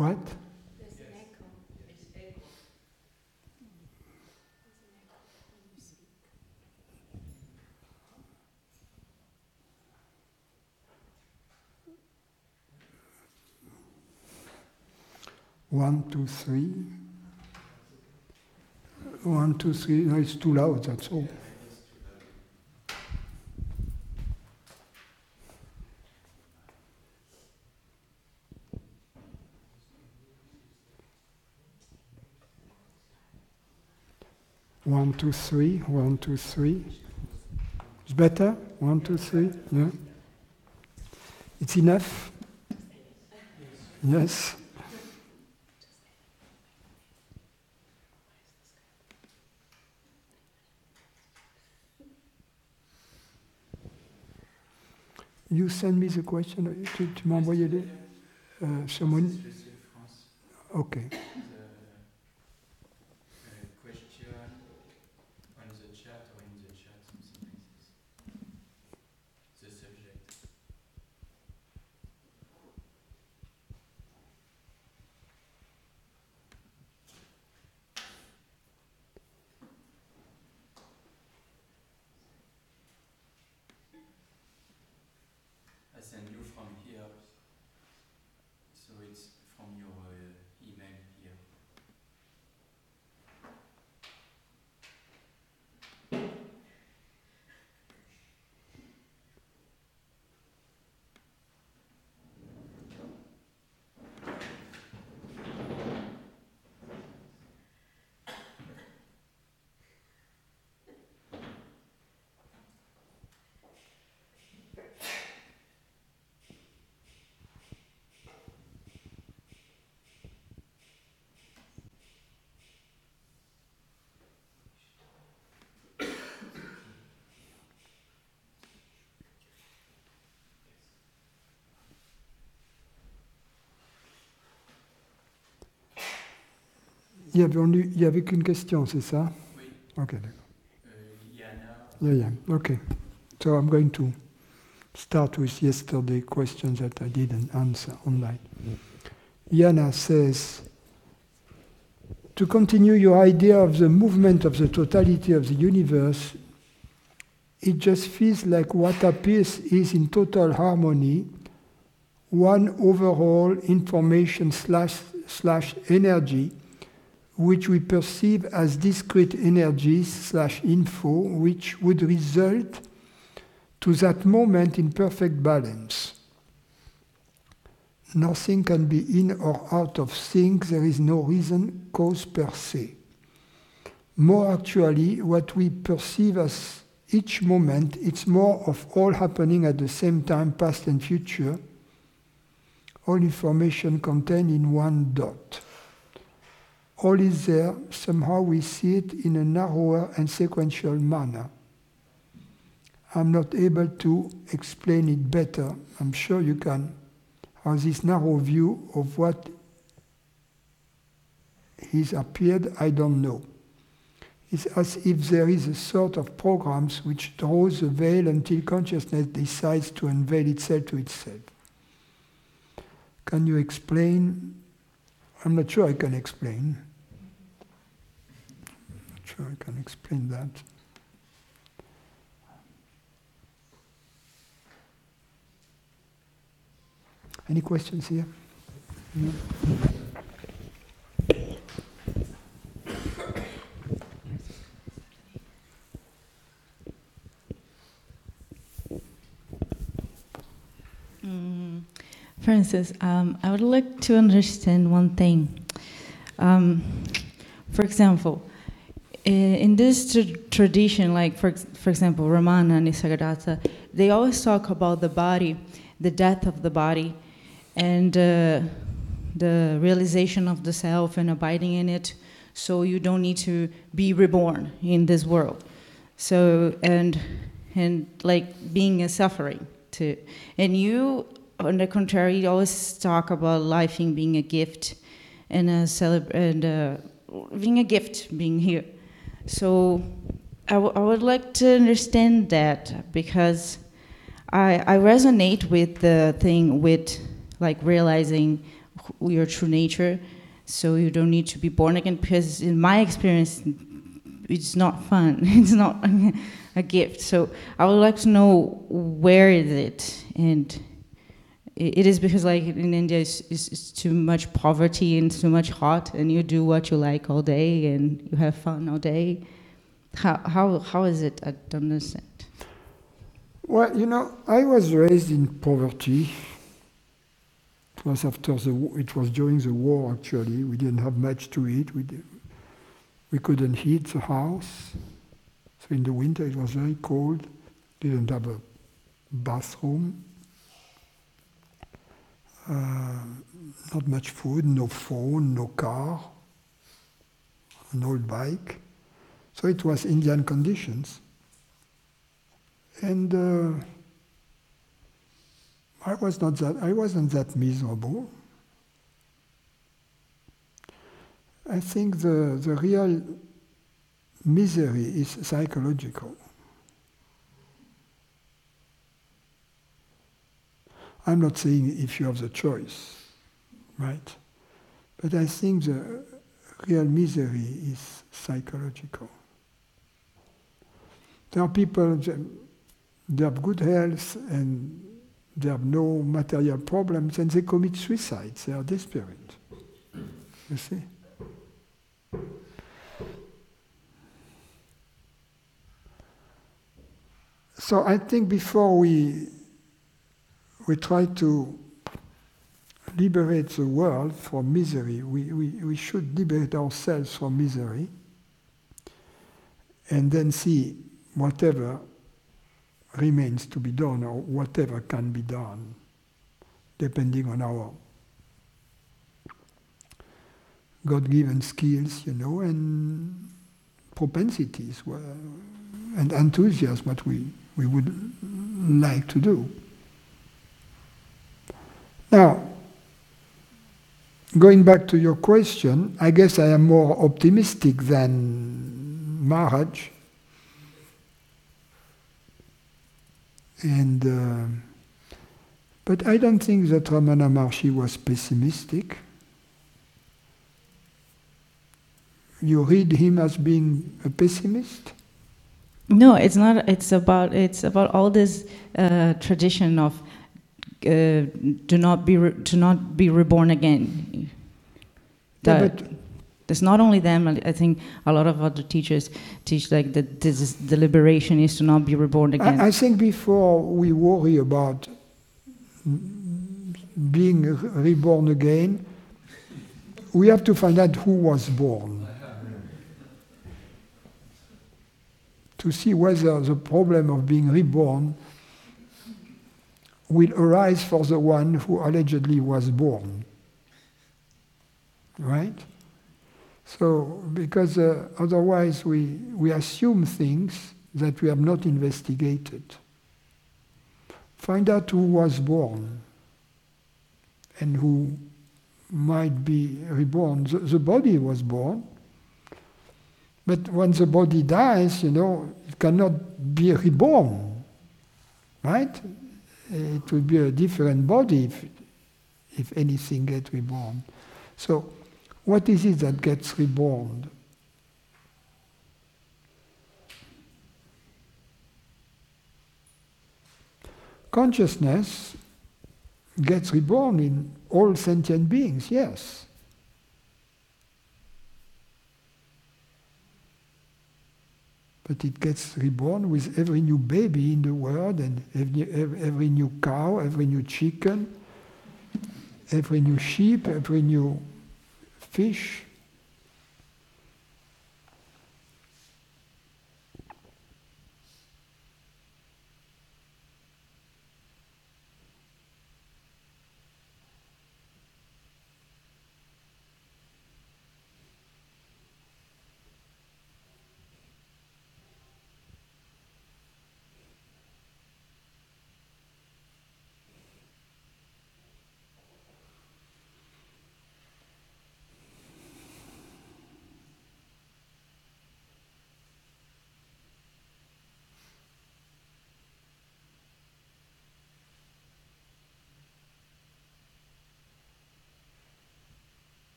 What? There's an echo. There's echo. There's an echo when you speak. 1, 2, 3. 1, 2, 3. No, it's too loud, that's all. One, two, three. 1, 2, 3. It's better? 1, 2, 3. Yeah. It's enough? Yes. You send me the question, tu m'as envoyé someone? Okay. The question on the chat or in the chat, something like this. The subject. I send you from here, so it's from your email here. Il y avait qu'une question, c'est ça? Oui. Ok, d'accord. Yana. Yeah. Okay. So I'm going to start with yesterday's questions that I didn't answer online. Yana says, to continue your idea of the movement of the totality of the universe, it just feels like what appears is in total harmony, one overall information slash energy, which we perceive as discrete energies / info, which would result to that moment in perfect balance. Nothing can be in or out of sync, there is no reason cause per se. More actually, what we perceive as each moment, it's more of all happening at the same time, past and future, all information contained in one dot. All is there, somehow we see it in a narrower and sequential manner. I'm not able to explain it better, I'm sure you can, how this narrow view of what has appeared, I don't know. It's as if there is a sort of programs which draws the veil until consciousness decides to unveil itself to itself. Can you explain? I'm not sure I can explain. I can explain that. Any questions here? No? Francis, I would like to understand one thing. For example, in this tradition, like for example, Ramana and Nisargadatta, they always talk about the body, the death of the body, and the realization of the self and abiding in it, so you don't need to be reborn in this world. So, and like being a suffering too. And you, on the contrary, always talk about life being a gift and being a gift, being here. So I would like to understand that, because I resonate with the thing with like realizing your true nature, so you don't need to be born again, because in my experience, it's not fun. It's not a gift. So I would like to know, where is it? And it is because, like, in India, it's too much poverty and too much hot, and you do what you like all day and you have fun all day. How is it? I don't understand. Well, I was raised in poverty. It was it was during the war, actually. We didn't have much to eat. We couldn't heat the house. So in the winter it was very cold. Didn't have a bathroom. Not much food, no phone, no car, an old bike. So it was Indian conditions. And I wasn't that miserable. I think the real misery is psychological. I'm not saying if you have the choice, right? But I think the real misery is psychological. There are people, they have good health and they have no material problems, and they commit suicide. They are desperate. You see? So I think before we try to liberate the world from misery, we should liberate ourselves from misery, and then see whatever remains to be done, or whatever can be done, depending on our God-given skills, and propensities, and enthusiasm, what we would like to do. Now, going back to your question, I guess I am more optimistic than Maharaj. But I don't think that Ramana Maharshi was pessimistic. You read him as being a pessimist? No, it's not. It's about all this tradition of do not be reborn again. It's not only them. I think a lot of other teachers teach like that. The liberation is to not be reborn again. I think before we worry about being reborn again, we have to find out who was born, to see whether the problem of being reborn will arise for the one who allegedly was born. Right? So, because otherwise we assume things that we have not investigated. Find out who was born and who might be reborn. The body was born, but when the body dies, it cannot be reborn, right? It will be a different body if anything gets reborn. So, what is it that gets reborn? Consciousness gets reborn in all sentient beings, yes. But it gets reborn with every new baby in the world, and every new cow, every new chicken, every new sheep, every new fish.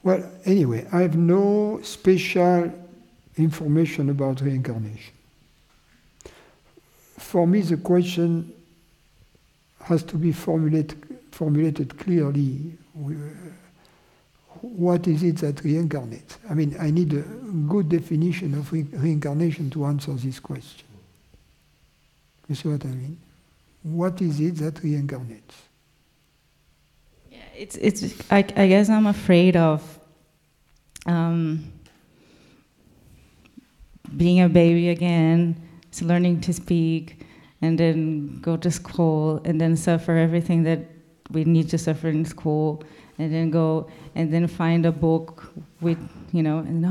Well, anyway, I have no special information about reincarnation. For me, the question has to be formulated clearly. What is it that reincarnates? I mean, I need a good definition of reincarnation to answer this question. You see what I mean? What is it that reincarnates? Yeah, I guess I'm afraid of being a baby again, learning to speak, and then go to school, and then suffer everything that we need to suffer in school, and then go and then find a book with, and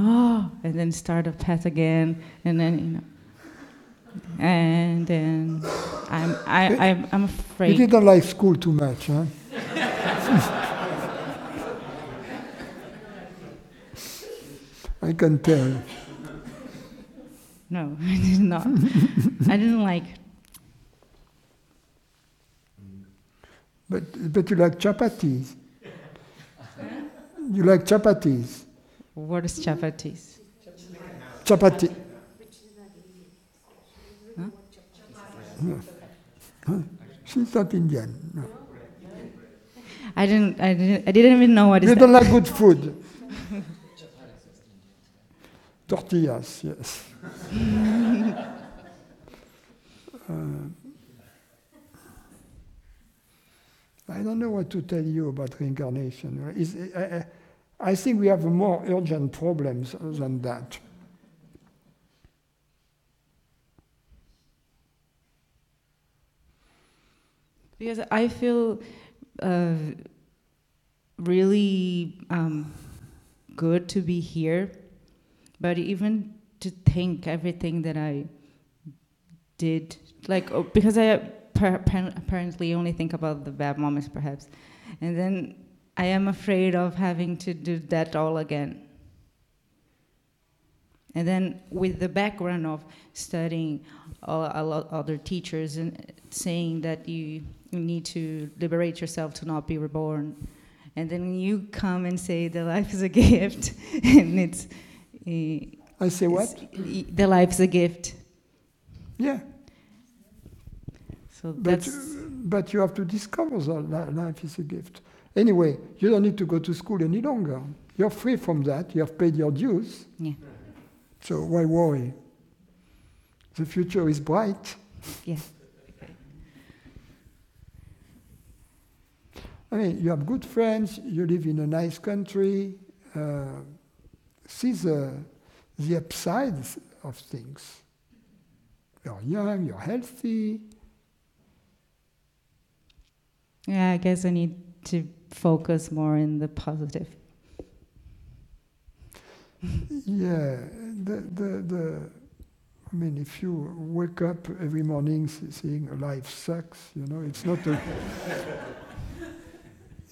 then start a path again, and then, and then I'm afraid. You didn't like school too much, huh? I can tell. No, I did not. I didn't like. But you like chapatis. You like chapatis. What is chapatis? Chapati. Huh? No. Huh? She's not Indian. No. I didn't even know what is You that. don't like good food. Tortillas, yes. I don't know what to tell you about reincarnation. I think we have more urgent problems than that. Because I feel really good to be here, but even to think everything that I did, because I apparently only think about the bad moments perhaps, and then I am afraid of having to do that all again. And then with the background of studying a lot other teachers and saying that you need to liberate yourself to not be reborn, and then you come and say the life is a gift, and it's. I say what? The life's a gift. Yeah. So that's. But you have to discover that life is a gift. Anyway, you don't need to go to school any longer. You're free from that. You have paid your dues. Yeah. So why worry? The future is bright. Yeah. I mean, you have good friends, you live in a nice country, see the upsides of things. You're young, you're healthy. Yeah, I guess I need to focus more in the positive. Yeah, I mean, if you wake up every morning saying life sucks, it's not a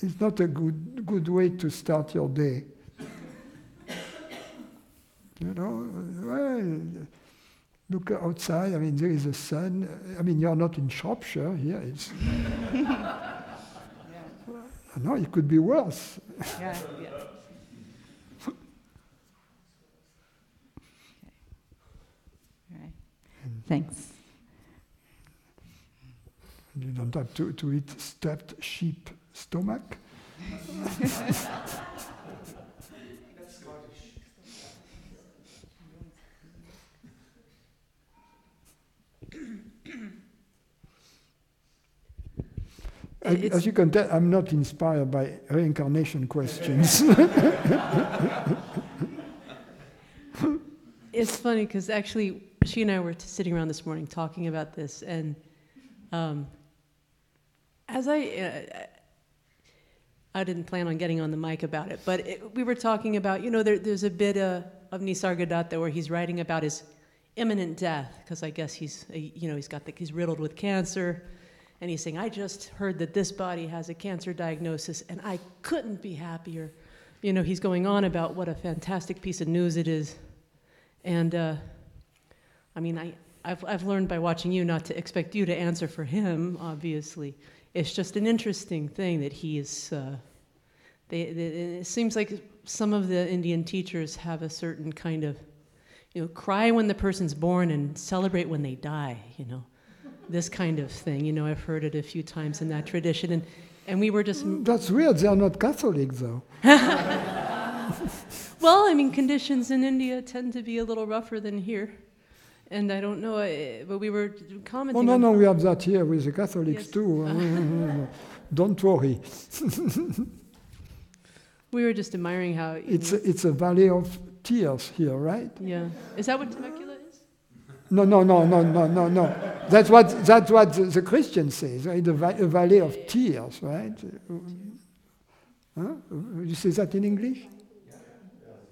it's not a good way to start your day. Well, look outside. I mean, there is a sun. I mean, you're not in Shropshire here. It's no, it could be worse. Yeah. Right. Thanks. You don't have to eat stuffed sheep stomach. That's Scottish. As you can tell, I'm not inspired by reincarnation questions. It's funny because actually she and I were sitting around this morning talking about this, and as I didn't plan on getting on the mic about it, but we were talking about, there's a bit of Nisargadatta where he's writing about his imminent death, because I guess he's riddled with cancer, and he's saying, I just heard that this body has a cancer diagnosis, and I couldn't be happier. He's going on about what a fantastic piece of news it is. And I mean, I've learned by watching you not to expect you to answer for him, obviously. It's just an interesting thing that he is, it seems like some of the Indian teachers have a certain kind of, cry when the person's born and celebrate when they die, this kind of thing. I've heard it a few times in that tradition. And we were just... That's weird, they are not Catholic though. Well, conditions in India tend to be a little rougher than here. And I don't know, but we were commenting Oh, no, we have that here with the Catholics too. Don't worry. We were just admiring how... It's a valley of tears here, right? Yeah. Is that what Temecula is? No. That's what the Christian says, right? A valley of tears, right? Huh? You say that in English?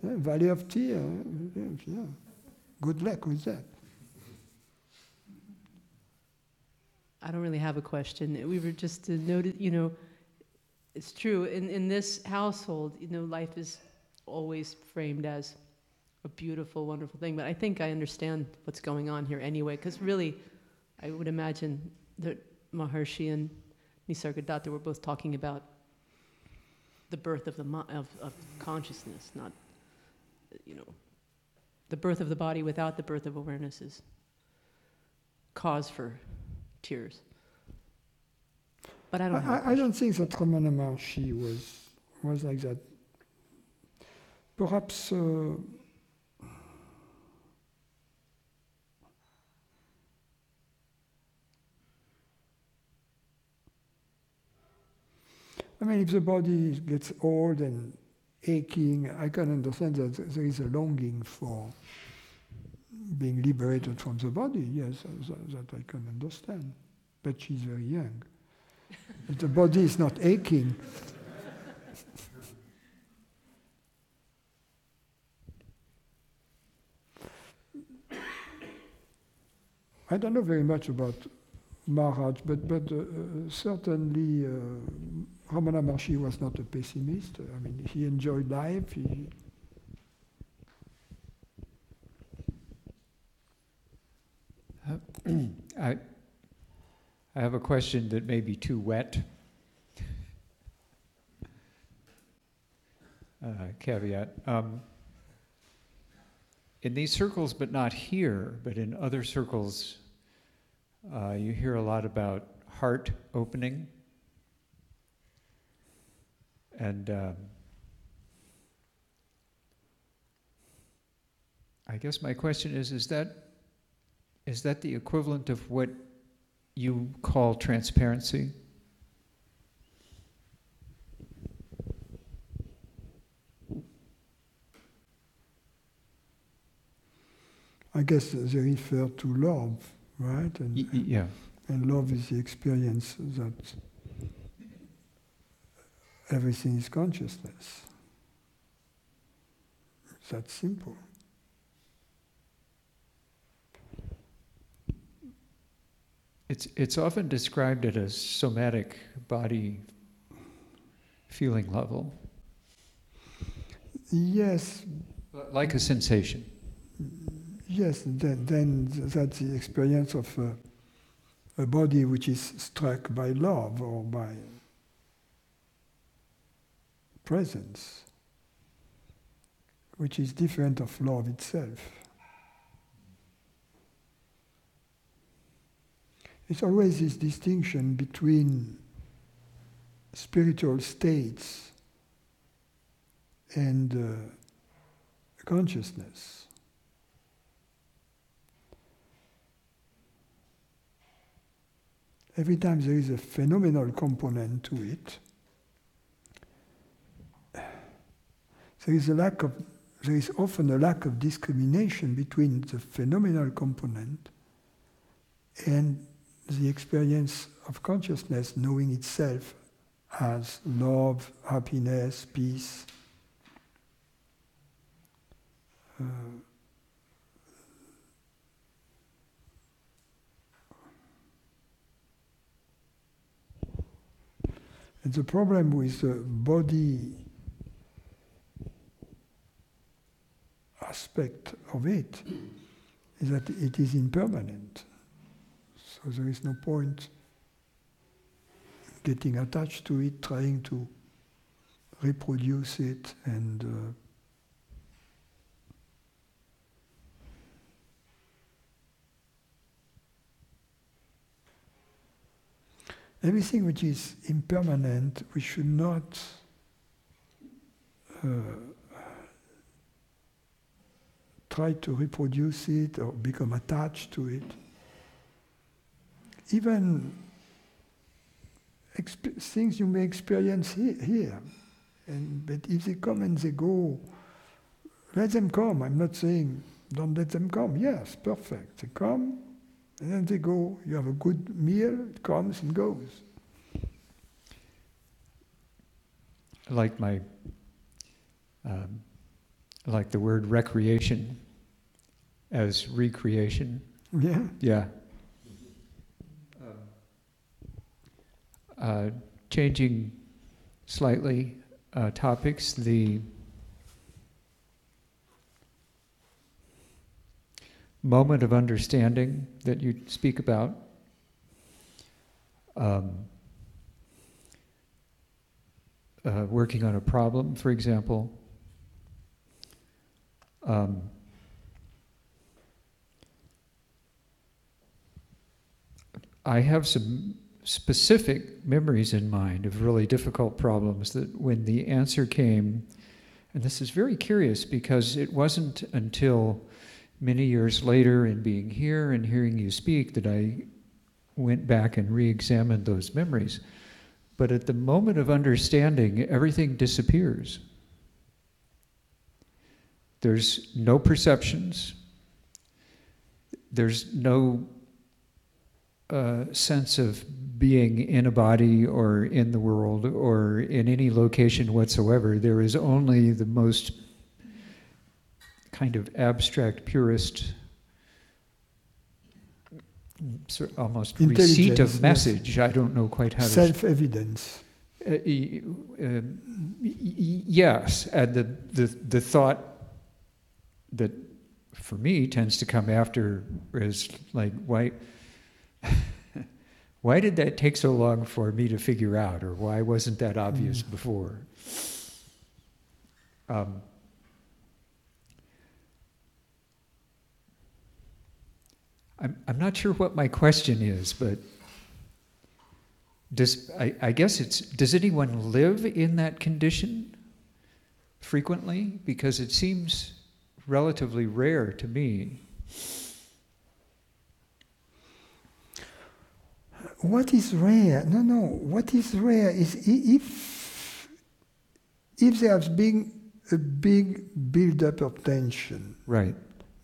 Yeah, valley of tears. Yeah. Good luck with that. I don't really have a question. We were just to note, it's true. In this household, life is always framed as a beautiful, wonderful thing. But I think I understand what's going on here anyway, because really, I would imagine that Maharshi and Nisargadatta were both talking about the birth of of consciousness, not, the birth of the body without the birth of awareness is cause for tears. But I don't have I don't think that Ramana Maharshi was like that. Perhaps if the body gets old and aching, I can understand that there is a longing for being liberated from the body. Yes, that I can understand. But she's very young. If the body is not aching. I don't know very much about Maharaj, but certainly Ramana Maharshi was not a pessimist. He enjoyed life. I have a question that may be too wet. Caveat. In these circles, but not here, but in other circles, you hear a lot about heart opening. And I guess my question is that the equivalent of what you call transparency? I guess they refer to love, right? Yeah. And love is the experience that everything is consciousness. It's that simple. It's often described at a somatic body feeling level. Yes. Like a sensation. Yes, then that's the experience of a body which is struck by love or by presence, which is different of love itself. It's always this distinction between spiritual states and consciousness. Every time there is a phenomenal component to it, there is often a lack of discrimination between the phenomenal component and the experience of consciousness knowing itself as love, happiness, peace. And the problem with the body aspect of it is that it is impermanent. So there is no point getting attached to it, trying to reproduce it, and everything which is impermanent, we should not try to reproduce it or become attached to it. Even things you may experience here, but if they come and they go, let them come. I'm not saying don't let them come. Yes, perfect. They come and then they go. You have a good meal, it comes and goes. Like like the word recreation as recreation. Yeah. Yeah. Changing slightly topics, the moment of understanding that you speak about, working on a problem, for example, I have some specific memories in mind of really difficult problems that when the answer came, and this is very curious because it wasn't until many years later in being here and hearing you speak that I went back and re-examined those memories. But at the moment of understanding, everything disappears. There's no perceptions. There's no sense of being in a body or in the world or in any location whatsoever. There is only the most kind of abstract, purist, almost receipt of message. Yes. I don't know quite how to... Self-evidence. Yes, and the thought that for me tends to come after is like, why did that take so long for me to figure out, or why wasn't that obvious before? I'm not sure what my question is, but I guess it's, does anyone live in that condition frequently? Because it seems relatively rare to me. What is rare? No. What is rare is if there has been a big build-up of tension, right,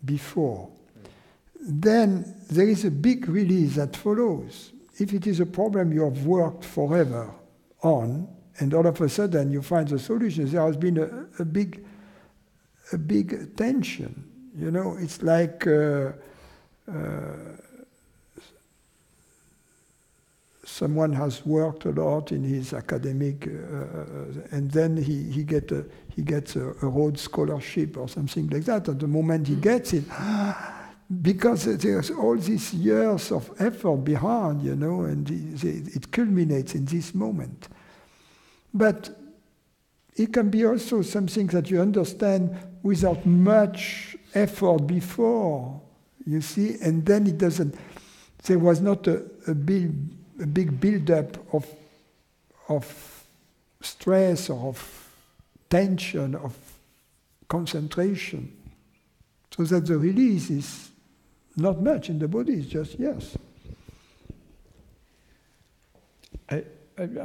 before, then there is a big release that follows. If it is a problem you have worked forever on, and all of a sudden you find the solution, there has been a big tension. You know, it's like someone has worked a lot in his academic, and then he gets a Rhodes Scholarship or something like that. At the moment he gets it, because there's all these years of effort behind, you know, and it culminates in this moment. But it can be also something that you understand without much effort before, you see, and then it doesn't. There was not a big build-up of stress or of tension, of concentration, so that the release is not much in the body, it's just yes.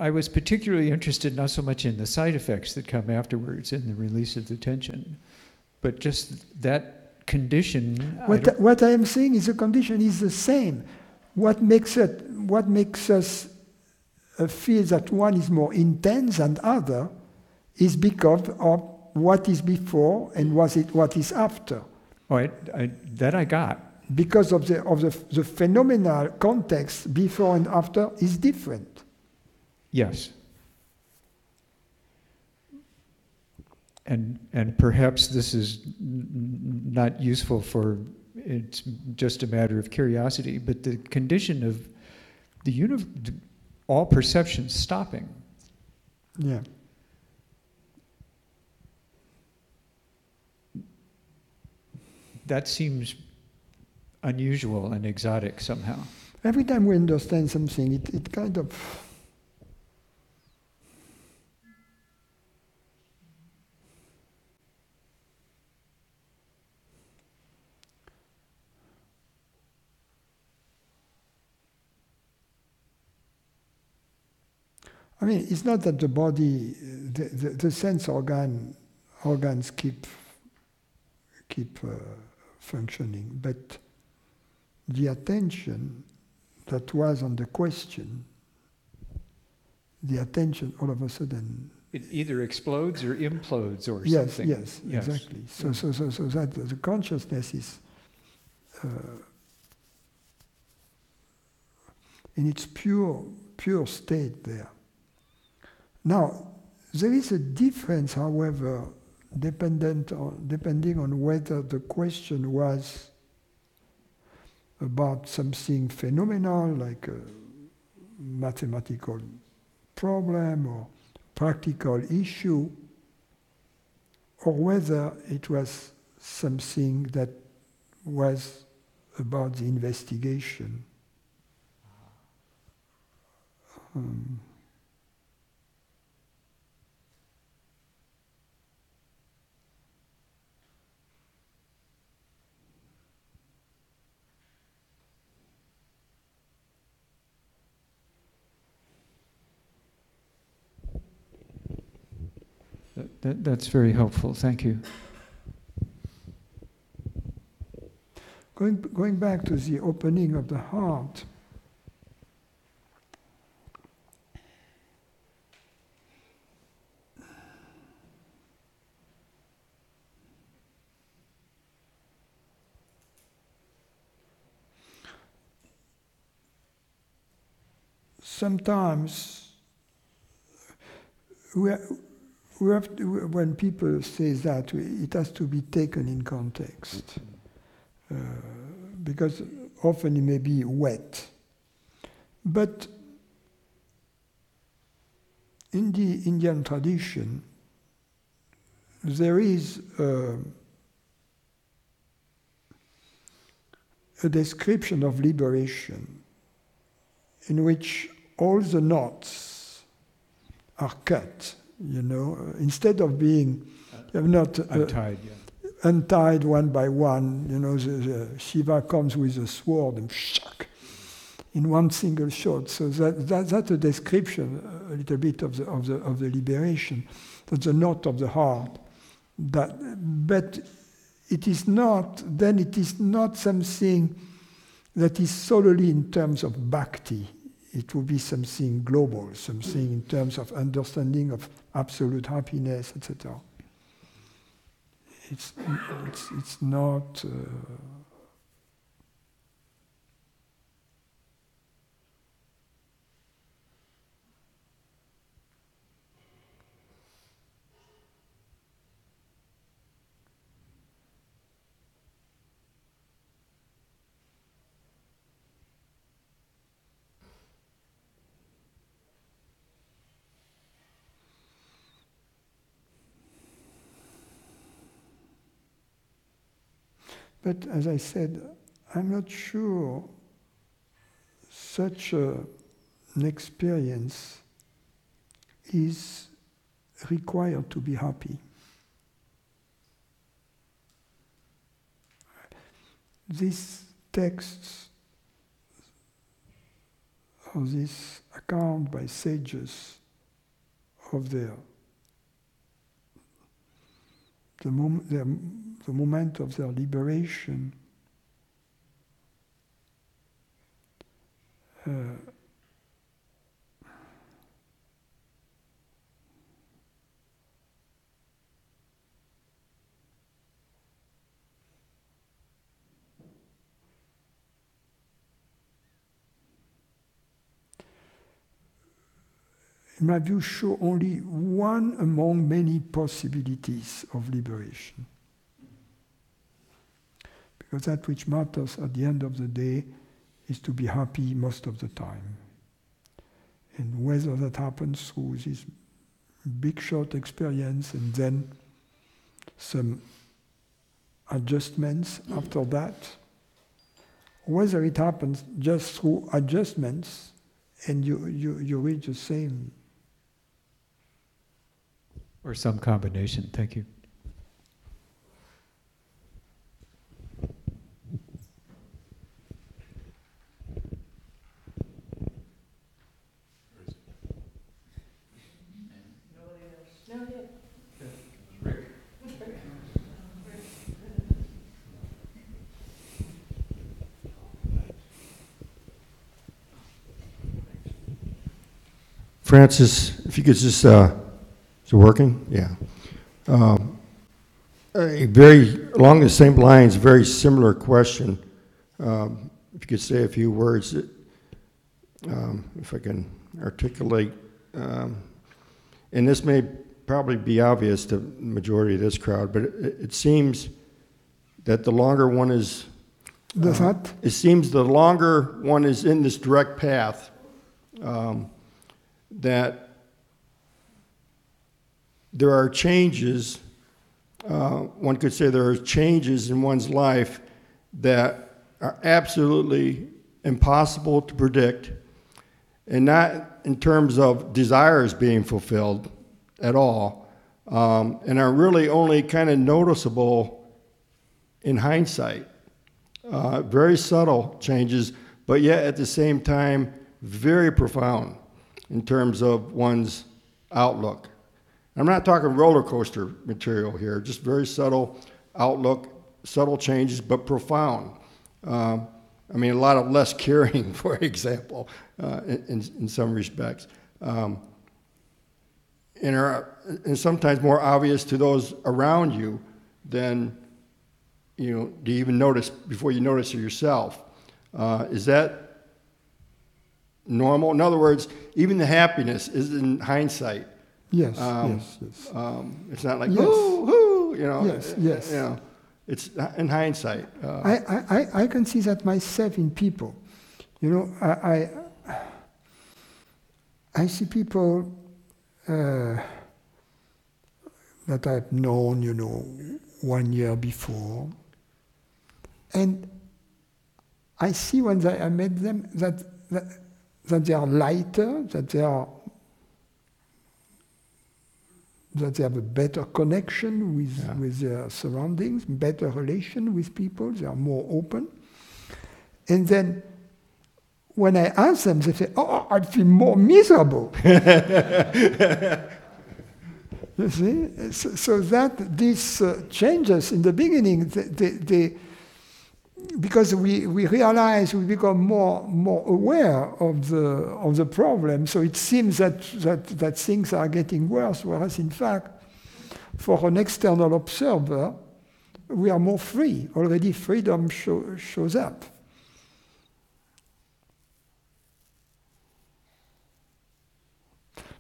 I was particularly interested not so much in the side effects that come afterwards in the release of the tension, but just that condition. What I am saying is the condition is the same. What makes us feel that one is more intense than other is because of what is before and what is after. Oh, that I got. Because of the phenomenal context before and after is different. Yes. And perhaps this is not useful for, it's just a matter of curiosity, but the condition of all perception stopping. Yeah. that seems unusual and exotic somehow. Every time we understand something, it kind of... I mean, it's not that the body, the sense organs keep functioning, but the attention that was on the question, the attention all of a sudden... It either explodes or implodes or yes, something. Yes, exactly. So that the consciousness is in its pure state there. Now, there is a difference, however, depending on whether the question was about something phenomenal, like a mathematical problem or practical issue, or whether it was something that was about the investigation. That's very helpful. Thank you. Going back to the opening of the heart, sometimes we have to, when people say that, it has to be taken in context. Because often it may be wet. But in the Indian tradition, there is a description of liberation in which all the knots are cut. You know, instead of being not Untied, untied one by one, you know, the Shiva comes with a sword and shock in one single shot. So that's a description, a little bit of the liberation. That's the knot of the heart. But it is not. Then it is not something that is solely in terms of bhakti. It will be something global, something in terms of understanding of absolute happiness, etc. It's not. But as I said, I'm not sure such an experience is required to be happy. These texts, or this account by sages of the moment of their liberation, in my view, show only one among many possibilities of liberation. Because that which matters at the end of the day is to be happy most of the time. And whether that happens through this big short experience and then some adjustments after that, whether it happens just through adjustments and you reach the same. Or some combination. Thank you. Francis, if you could just, is it working? Yeah. A very, along the same lines, very similar question. If you could say a few words, if I can articulate, and this may probably be obvious to the majority of this crowd, but it seems that the longer one is, it seems the longer one is in this direct path, that there are changes, one could say there are changes in one's life that are absolutely impossible to predict, and not in terms of desires being fulfilled at all, and are really only kind of noticeable in hindsight. Very subtle changes, but yet at the same time, very profound in terms of one's outlook. I'm not talking roller coaster material here, just very subtle outlook, subtle changes, but profound. I mean, a lot of less caring, for example, in some respects. And sometimes more obvious to those around you than, do you even notice before you notice it yourself. Is that normal? In other words, even the happiness is in hindsight. Yes, yes. It's not like, yes. Woo, Yes. It's in hindsight. I can see that myself in people. I see people that I've known, 1 year before, and I see when I met them that they are lighter, that they have a better connection with their surroundings, better relation with people, they are more open. And then when I ask them, they say, "Oh, I feel more miserable." You see? So that these changes in the beginning, because we realize, we become more aware of the problem, so it seems that things are getting worse, whereas in fact, for an external observer, we are more free. Already freedom shows up.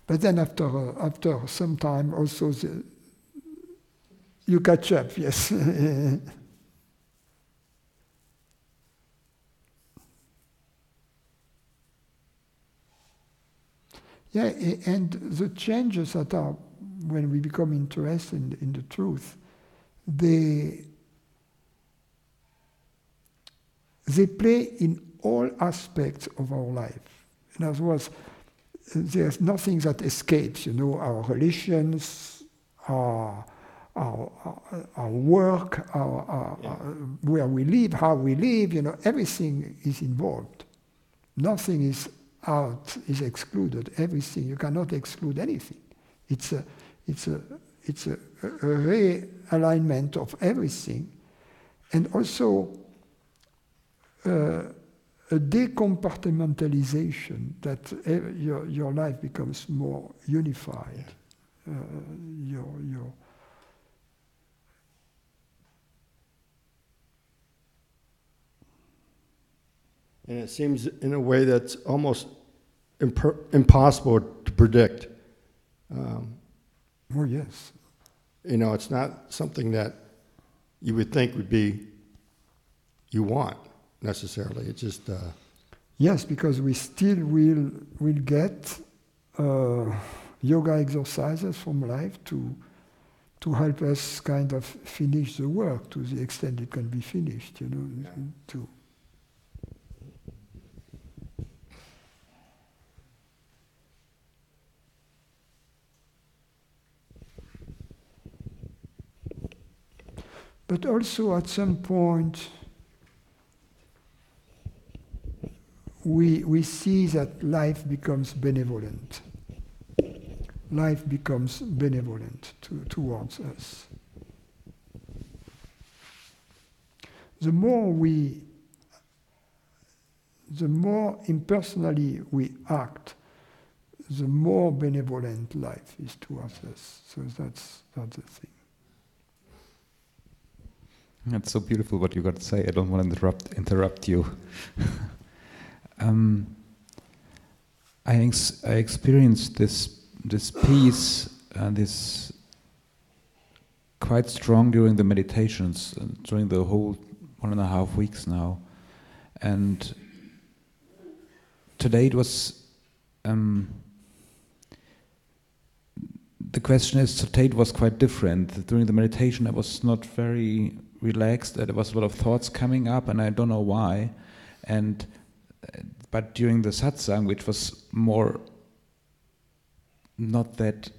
But then after some time also you catch up, yes. Yeah, and the changes that are, when we become interested in the truth, they play in all aspects of our life. In other words, there's nothing that escapes, our relations, our work, our where we live, how we live, everything is involved. Nothing is excluded. Everything, you cannot exclude anything. It's a realignment of everything, and also a decompartmentalization, that your life becomes more unified. And it seems in a way that's almost impossible to predict. Oh, yes. It's not something that you would think would be, you want necessarily. It's just... Yes, because we still will get yoga exercises from life to to help us kind of finish the work to the extent it can be finished, you know, to but also at some point we see that life becomes benevolent. Life becomes benevolent towards us. The more impersonally we act, the more benevolent life is towards us. So that's the thing. That's so beautiful what you got to say. I don't want to interrupt you. I experienced this peace, this quite strong during the meditations, during the whole 1.5 weeks now. And today it was, the question is, today it was quite different. During the meditation I was not very relaxed, there was a lot of thoughts coming up and I don't know why. But during the satsang, which was more not that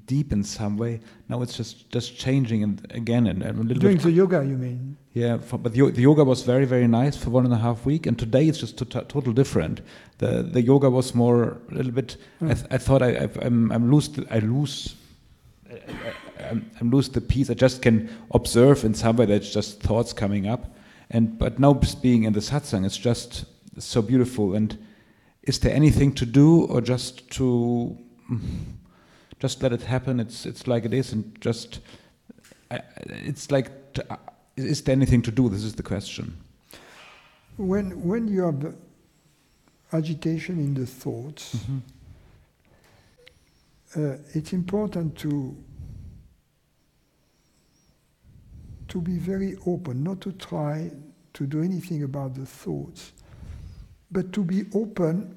deep in some way, now it's just changing and again and a little During bit. the yoga, you mean? Yeah, but the yoga was very, very nice for 1.5 weeks, and today it's just total different. The yoga was more a little bit. I thought I'm lose the peace. I just can observe in some way. There's just thoughts coming up, but now just being in the satsang, it's just so beautiful. And is there anything to do, or just to just let it happen? It's like it is, and just it's like. Is there anything to do? This is the question. When you have agitation in the thoughts, it's important to be very open, not to try to do anything about the thoughts, but to be open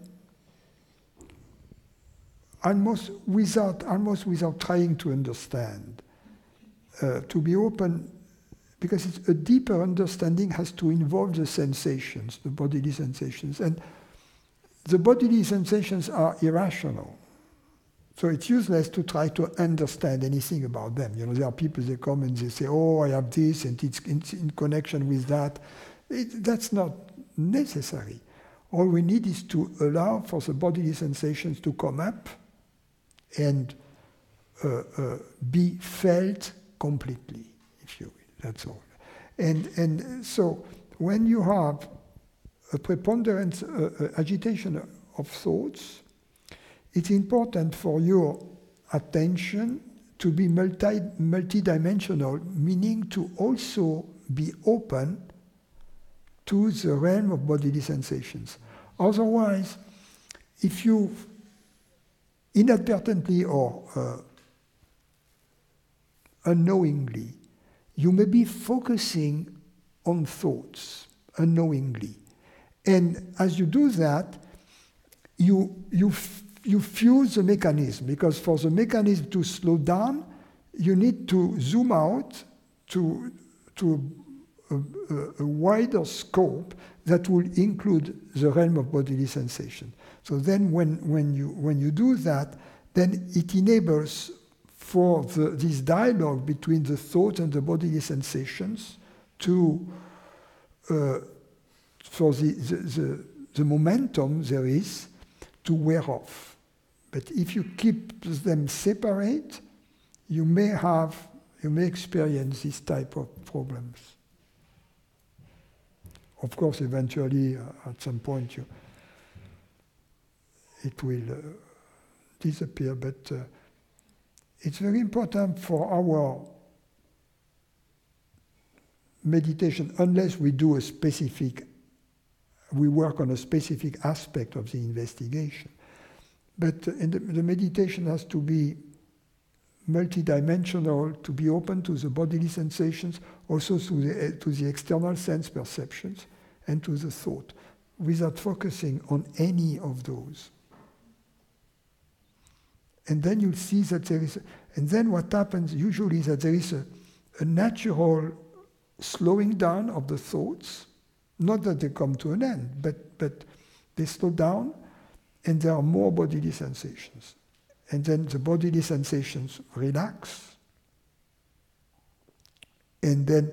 almost without trying to understand. To be open, because it's a deeper understanding has to involve the sensations, the bodily sensations. And the bodily sensations are irrational. So it's useless to try to understand anything about them. You know, there are people, they come and they say, oh, I have this, and it's in connection with that. That's not necessary. All we need is to allow for the bodily sensations to come up and be felt completely, if you will. That's all. And so when you have a preponderance, agitation of thoughts, it's important for your attention to be multidimensional, meaning to also be open to the realm of bodily sensations. Otherwise, if you inadvertently or unknowingly, you may be focusing on thoughts unknowingly. And as you do that, you fuse the mechanism, because for the mechanism to slow down, you need to zoom out to a wider scope that will include the realm of bodily sensation. So then when you do that, then it enables for this dialogue between the thought and the bodily sensations to for the momentum there is to wear off. But if you keep them separate, you may experience this type of problems. Of course, eventually, at some point, it will disappear, but it's very important for our meditation, unless we do we work on a specific aspect of the investigation. But the meditation has to be multidimensional, to be open to the bodily sensations, also to the external sense perceptions, and to the thought, without focusing on any of those. And then you see that there is, and then what happens usually is that there is a natural slowing down of the thoughts, not that they come to an end, but they slow down, and there are more bodily sensations. And then the bodily sensations relax, and then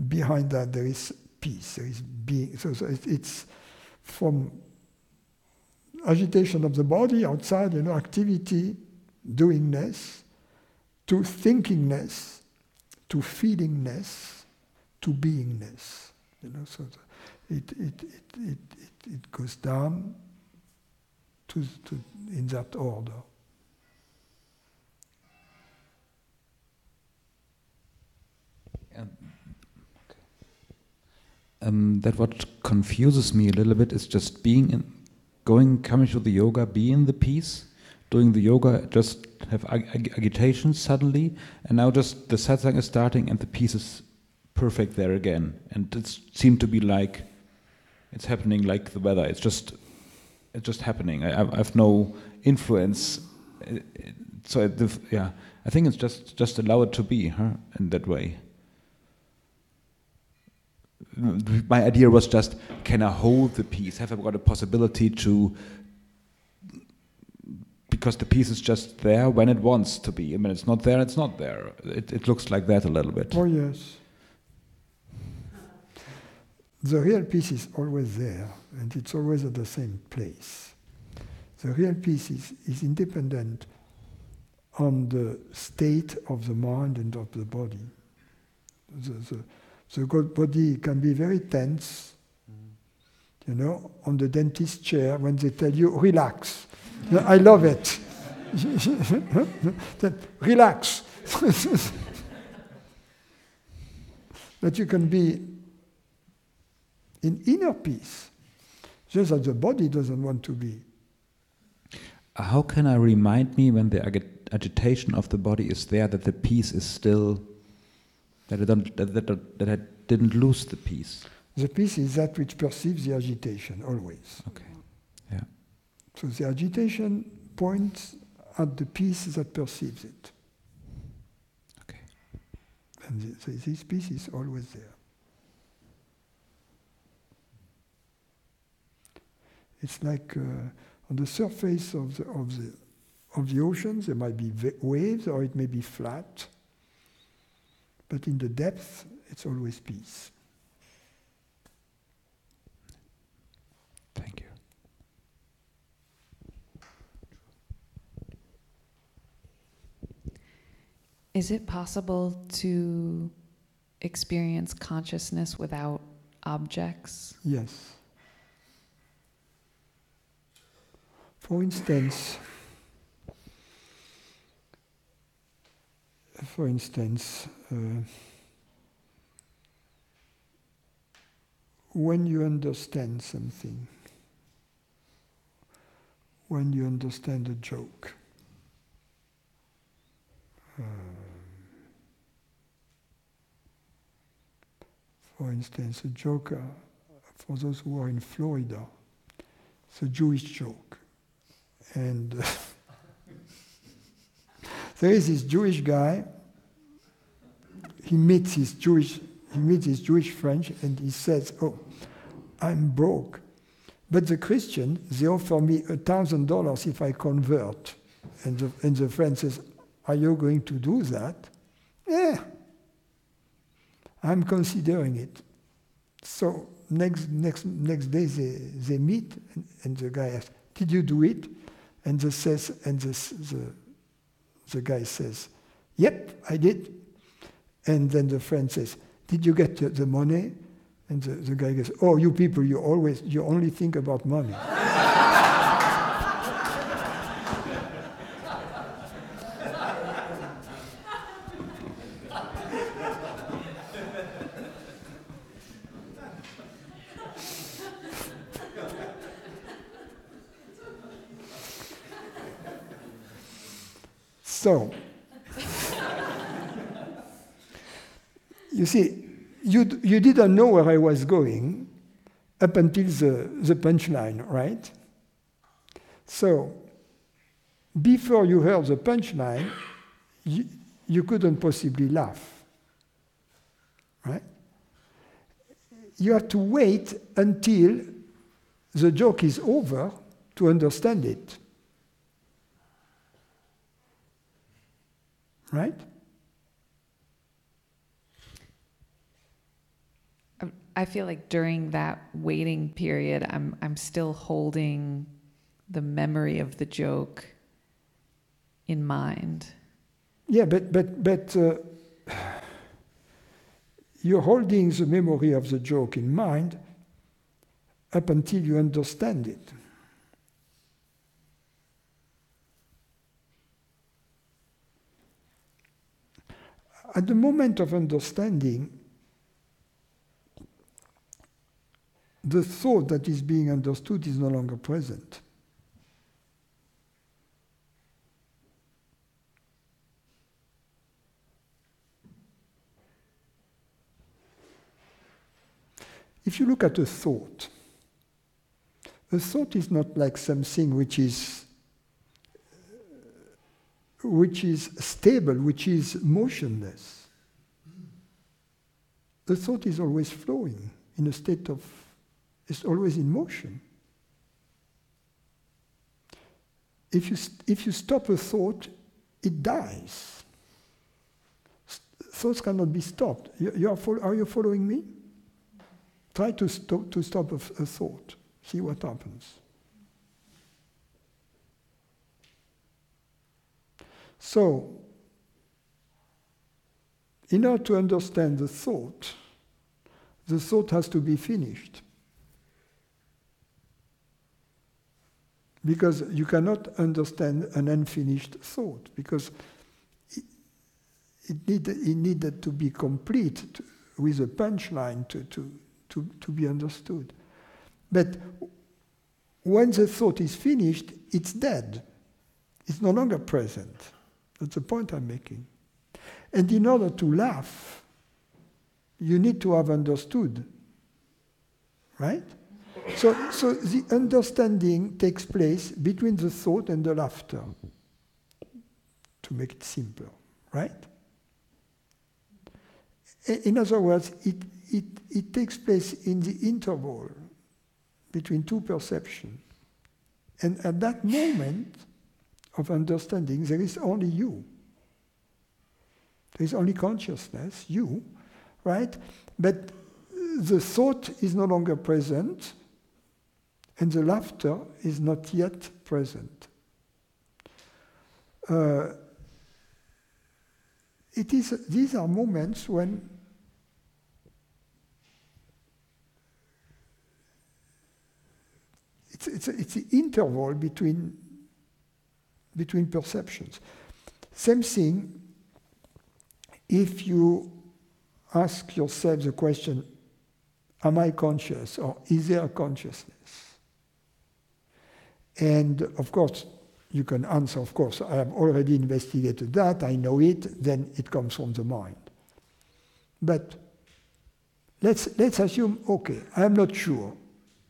behind that there is peace, there is being. So it's from agitation of the body outside, activity, doingness, to thinkingness, to feelingness, to beingness. So it goes down to in that order. That what confuses me a little bit is just coming to the yoga, be in the peace, doing the yoga, just have agitation suddenly, and now just the satsang is starting and the peace is perfect there again. And it seemed to be like, it's happening like the weather, it's just happening. I have no influence. I think it's just allow it to be, in that way. My idea was just, can I hold the peace? Have I got a possibility to, because the peace is just there when it wants to be. I mean, it's not there, it's not there. It looks like that a little bit. Oh, yes. The real peace is always there, and it's always at the same place. The real peace is independent on the state of the mind and of the body. The body can be very tense, on the dentist chair when they tell you, relax. I love it. Relax. But you can be in inner peace, just that the body doesn't want to be. How can I remind me when the agitation of the body is there that the peace is still, that I didn't lose the peace? The peace is that which perceives the agitation, always. Okay, yeah. So the agitation points at the peace that perceives it. Okay. And this peace is always there. It's like on the surface of the ocean, there might be waves, or it may be flat. But in the depth, it's always peace. Thank you. Is it possible to experience consciousness without objects? Yes. For instance, when you understand something, when you understand a joke, for instance, a joke, for those who are in Florida, it's a Jewish joke. And there is this Jewish guy, he meets his Jewish friend, and he says, "Oh, I'm broke. But the Christian, they offer me $1,000 if I convert." And the friend says, "Are you going to do that?" "Yeah, I'm considering it." So next day they meet, and the guy asks, "Did you do it?" And the guy says, "Yep, I did." And then the friend says, "Did you get the money?" And the guy goes, "Oh, you people, you only think about money." So, you see, you didn't know where I was going up until the punchline, right? So, before you heard the punchline, you couldn't possibly laugh, right? You have to wait until the joke is over to understand it, right? I feel like during that waiting period, I'm still holding the memory of the joke in mind. Yeah, but you're holding the memory of the joke in mind up until you understand it. At the moment of understanding, the thought that is being understood is no longer present. If you look at a thought is not like something which is stable, which is motionless. The thought is always flowing in a state of, it's always in motion. If you stop a thought, it dies. Thoughts cannot be stopped. Are you following me? Try to stop a thought. See what happens. So, in order to understand the thought has to be finished. Because you cannot understand an unfinished thought, because it needed to be complete with a punchline to be understood. But when the thought is finished, it's dead. It's no longer present. That's the point I'm making. And in order to laugh, you need to have understood, right? So the understanding takes place between the thought and the laughter, to make it simpler, right? In other words, it takes place in the interval between two perceptions. And at that moment of understanding, there is only you. There is only consciousness, you, right? But the thought is no longer present, and the laughter is not yet present. These are moments when it's the interval between perceptions. Same thing if you ask yourself the question, am I conscious, or is there a consciousness? And of course, you can answer, of course, I have already investigated that, I know it, then it comes from the mind. But let's assume, okay, I'm not sure.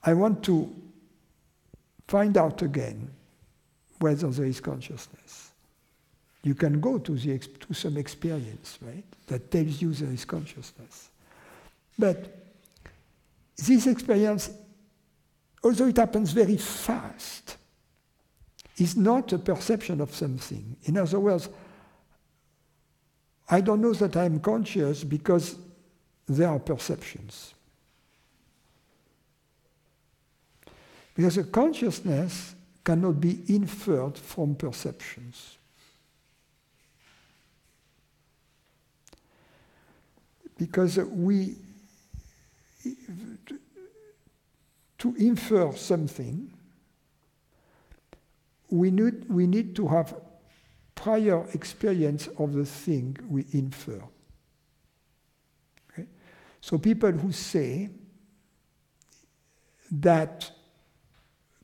I want to find out again whether there is consciousness. You can go to some experience, right, that tells you there is consciousness. But this experience, although it happens very fast, is not a perception of something. In other words, I don't know that I am conscious because there are perceptions. Because a consciousness cannot be inferred from perceptions. Because to infer something, we need to have prior experience of the thing we infer. Okay? So people who say that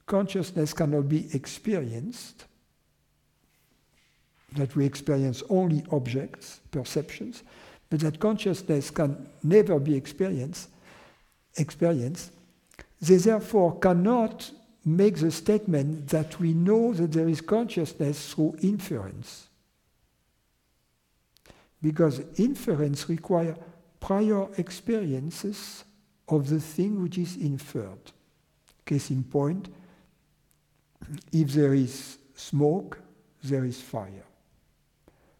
consciousness cannot be experienced, that we experience only objects, perceptions, but that consciousness can never be experienced, they therefore cannot make the statement that we know that there is consciousness through inference. Because inference requires prior experiences of the thing which is inferred. Case in point, if there is smoke, there is fire.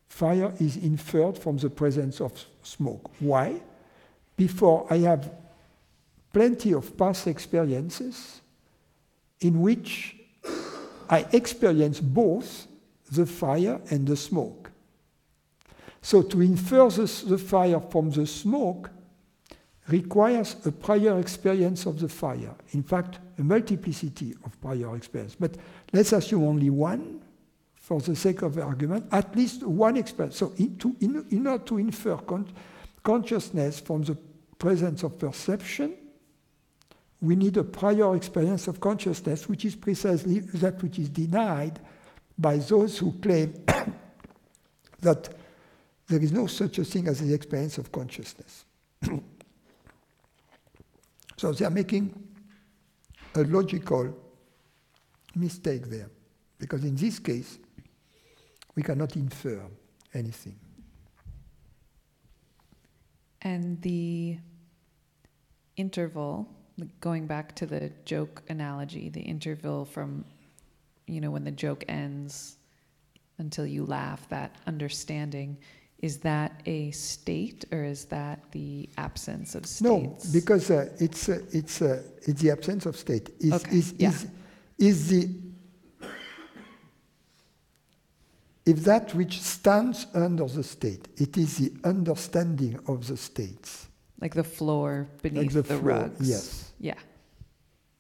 Fire is inferred from the presence of smoke. Why? Before I have plenty of past experiences in which I experience both the fire and the smoke. So to infer the fire from the smoke requires a prior experience of the fire. In fact, a multiplicity of prior experience. But let's assume only one, for the sake of the argument, at least one experience. So in order to infer consciousness from the presence of perception, we need a prior experience of consciousness, which is precisely that which is denied by those who claim that there is no such a thing as the experience of consciousness. So they are making a logical mistake there, because in this case, we cannot infer anything. And the interval, going back to the joke analogy, the interval from, when the joke ends until you laugh, that understanding, is that a state or is that the absence of states? No, because it's the absence of state. If that which stands under the state, it is the understanding of the states. Like the floor beneath the the floor, rugs. yes. Yeah.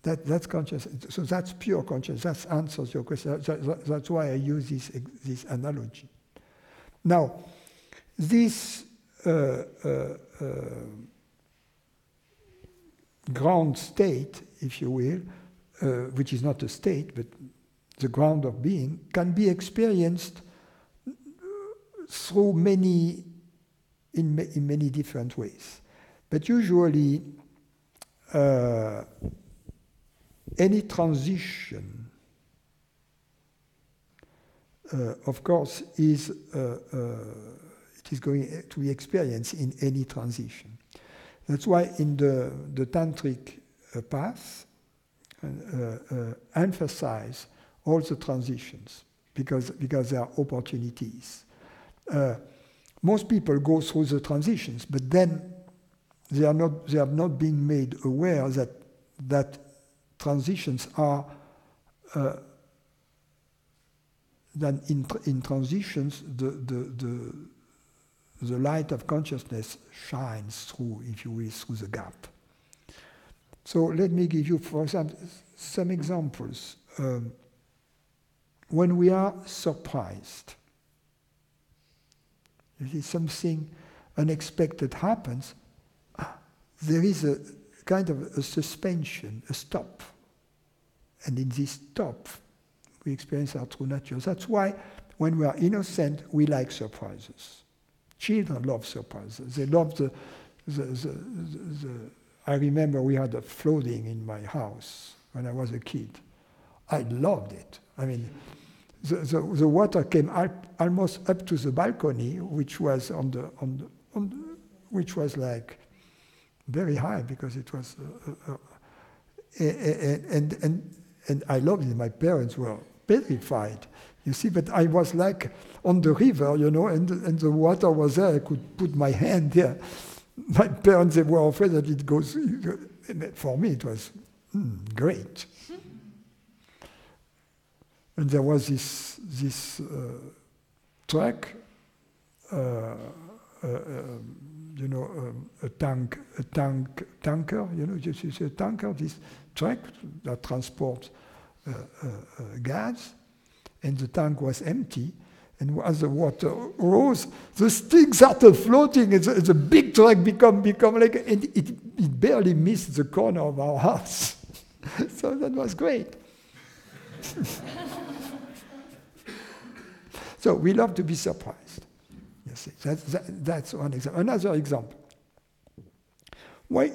That's consciousness. So that's pure consciousness. That answers your question. That's why I use this analogy. Now, this ground state, if you will, which is not a state, but the ground of being, can be experienced through in many different ways. But usually, any transition, of course, it is going to be experienced in any transition. That's why in the tantric path, emphasize all the transitions because there are opportunities. Most people go through the transitions, but then they have not been made aware that transitions are then in transitions the light of consciousness shines through, if you will, through the gap. So let me give you, for example, some examples. When we are surprised, you see something unexpected happens, there is a kind of a suspension, a stop. And in this stop, we experience our true nature. That's why when we are innocent, we like surprises. Children love surprises. They love the I remember we had a flooding in my house when I was a kid. I loved it. I mean, the water came almost up to the balcony, which was which was like very high because it was, and I loved it. My parents were petrified, you see. But I was like on the river, and the water was there. I could put my hand there. My parents, they were afraid that it goes. For me, it was great. And there was this truck, a tanker, just a tanker, this truck that transports gas, and the tank was empty. And as the water rose, the stick started floating, and the big truck become like, and it barely missed the corner of our house. So that was great. So we love to be surprised. You see, that's one example. Another example. Why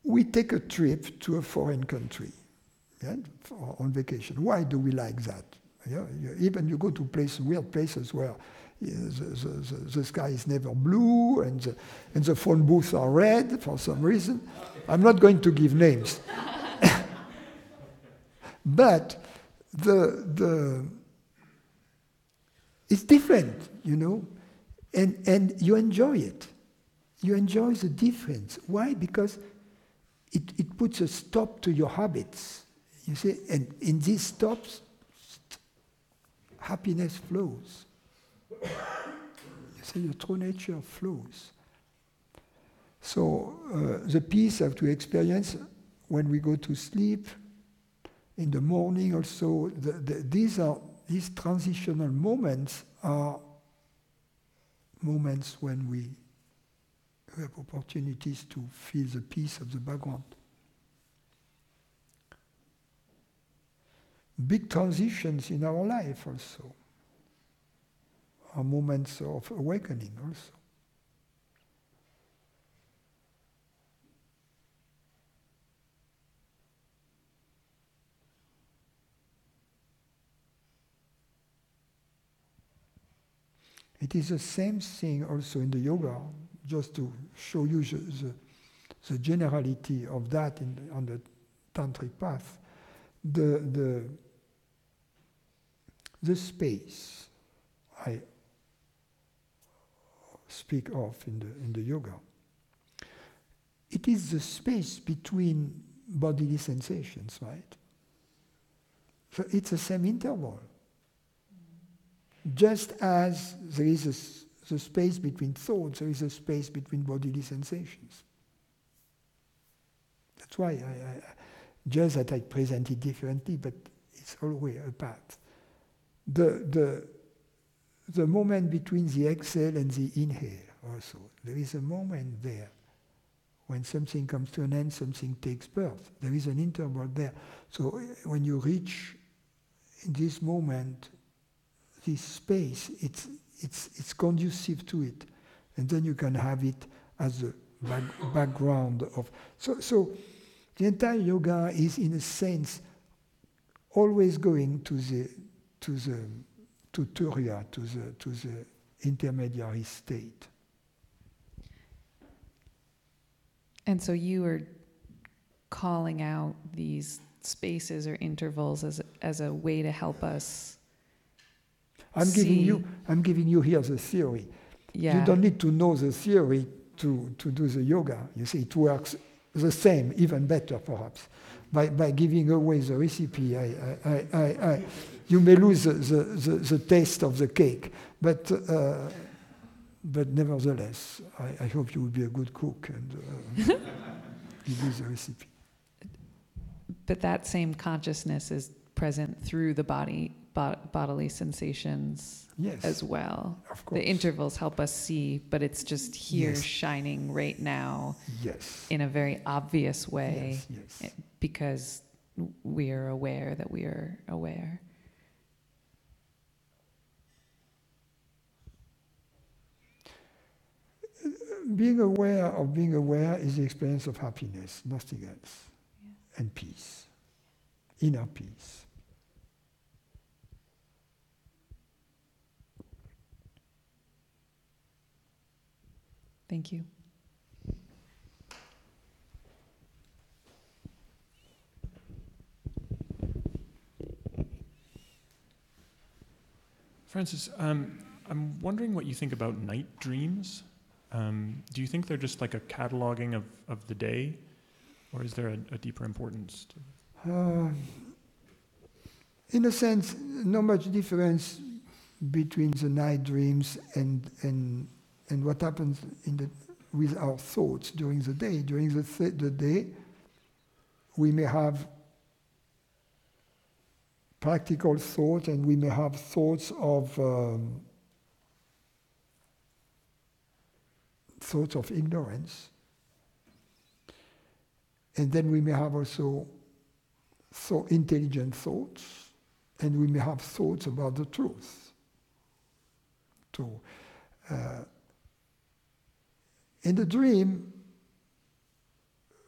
we take a trip to a foreign country. yeah, on vacation. Why do we like that? Yeah, even you go to weird places where the sky is never blue and the phone booths are red for some reason. I'm not going to give names. But it's different, you know, and you enjoy it. You enjoy the difference. Why? Because it puts a stop to your habits, you see, and in these stops, happiness flows. You see, your true nature flows. So the peace that we experience when we go to sleep, in the morning also, these transitional moments are moments when we have opportunities to feel the peace of the background. Big transitions in our life also are moments of awakening also. It is the same thing also in the yoga, just to show you the generality of that on the tantric path. The space I speak of in the yoga, it is the space between bodily sensations, right? So it's the same interval. Just as there is the space between thoughts, there is a space between bodily sensations. That's why just that I present it differently, but it's always a path. The moment between the exhale and the inhale also, there is a moment there. When something comes to an end, something takes birth. There is an interval there. So when you reach in this moment, this space, it's conducive to it, and then you can have it as a background of. So the entire yoga is, in a sense, always going to Turiya, to the intermediary state. And so you are calling out these spaces or intervals as a way to help us. I'm giving you here the theory. Yeah. You don't need to know the theory to do the yoga. You see, it works the same, even better perhaps. By giving away the recipe, you may lose the taste of the cake, but nevertheless, I hope you will be a good cook and give you the recipe. But that same consciousness is present through the bodily sensations, yes, as well. Of course. The intervals help us see, but it's just here, yes, shining right now, yes, in a very obvious way, yes. Because we are aware that we are aware. Being aware is the experience of happiness, nothing else, yeah, and peace, inner peace. Thank you. Francis, I'm wondering what you think about night dreams. Do you think they're just like a cataloging of the day, or is there a deeper importance to in a sense, not much difference between the night dreams and what happens with our thoughts during the day. During the day, we may have practical thoughts, and we may have thoughts of ignorance. And then we may have also intelligent thoughts, and we may have thoughts about the truth. So, in the dream,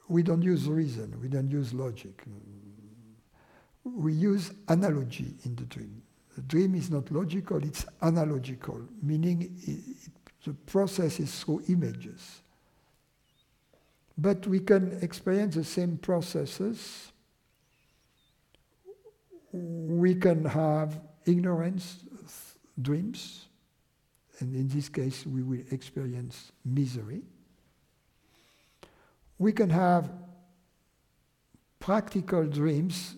we don't use reason, we don't use logic. we use analogy in the dream. The dream is not logical, it's analogical, meaning the process is through images. But we can experience the same processes. We can have ignorance dreams, and in this case we will experience misery. We can have practical dreams,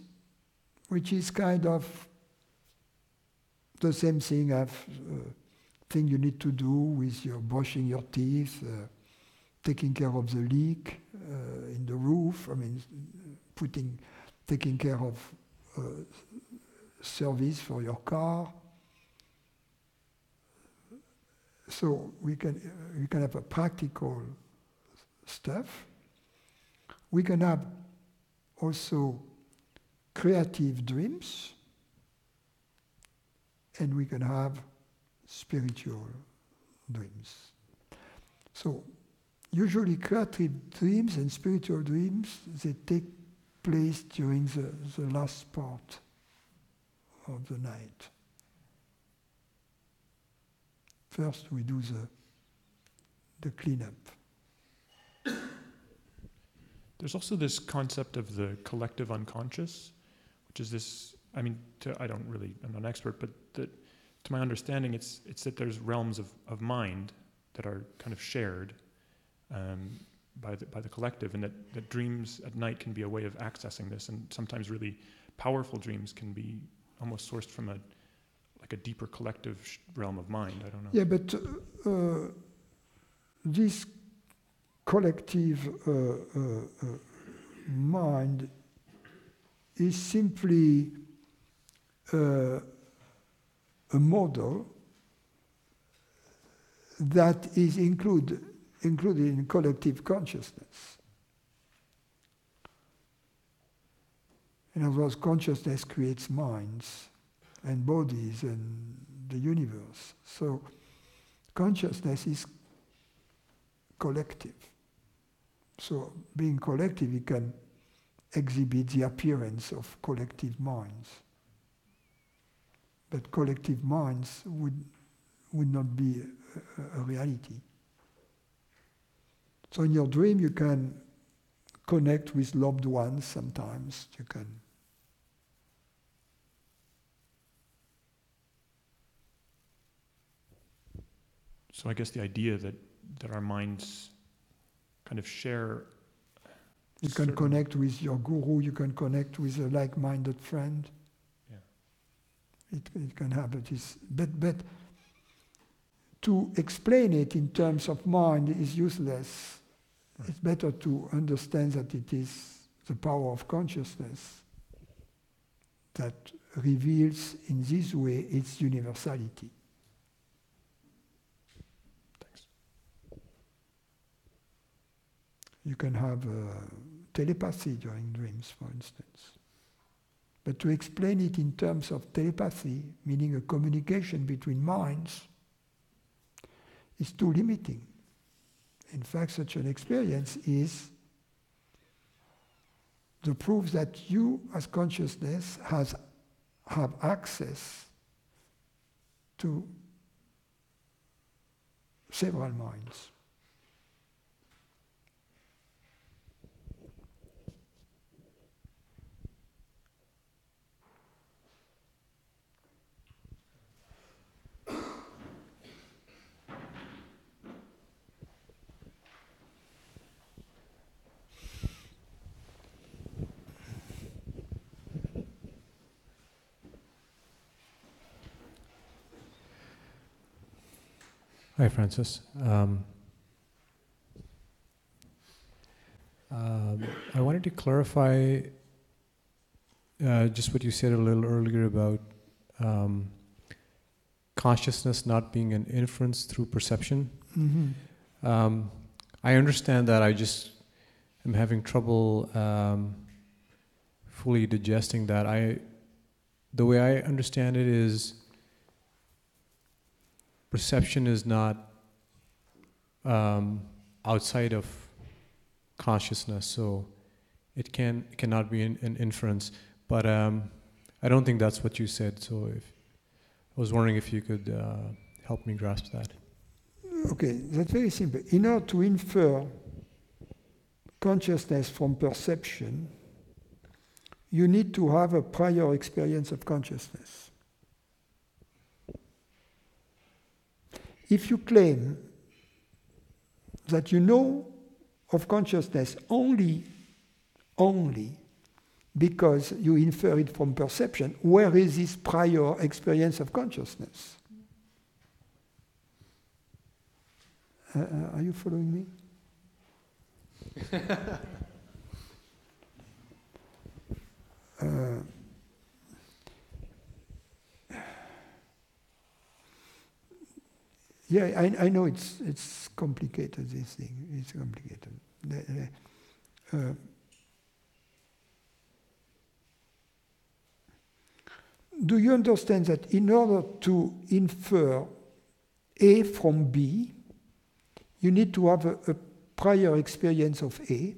which is kind of the same thing as thing you need to do with your brushing your teeth, taking care of the leak in the roof. I mean, taking care of service for your car. So we can have a practical stuff. We can have also creative dreams, and we can have spiritual dreams. So usually creative dreams and spiritual dreams, they take place during the last part of the night. First we do the cleanup. There's also this concept of the collective unconscious, which is this, I mean, I'm not an expert, but to my understanding, it's that there's realms of mind that are kind of shared by the collective, and that dreams at night can be a way of accessing this, and sometimes really powerful dreams can be almost sourced from a deeper collective realm of mind. I don't know. Yeah, but this collective mind is simply a model that is included in collective consciousness. In other words, consciousness creates minds and bodies and the universe. So consciousness is collective. So being collective, it can exhibit the appearance of collective minds. But collective minds would not be a reality. So in your dream you can connect with loved ones sometimes. You can So I guess the idea that our minds kind of share. You can connect with your guru, you can connect with a like-minded friend. Yeah. It can happen. But to explain it in terms of mind is useless. Right. It's better to understand that it is the power of consciousness that reveals in this way its universality. You can have telepathy during dreams, for instance. But to explain it in terms of telepathy, meaning a communication between minds, is too limiting. In fact, such an experience is the proof that you, as consciousness, have access to several minds. Hi, Francis. I wanted to clarify just what you said a little earlier about consciousness not being an inference through perception. Mm-hmm. I understand that. I just am having trouble fully digesting that. The way I understand it is perception is not outside of consciousness, so it cannot be an inference. But I don't think that's what you said. So I was wondering if you could help me grasp that. Okay, that's very simple. In order to infer consciousness from perception, you need to have a prior experience of consciousness. If you claim that you know of consciousness only because you infer it from perception, where is this prior experience of consciousness? Are you following me? Yeah, I know it's complicated, this thing. It's complicated. Do you understand that in order to infer A from B, you need to have a prior experience of A?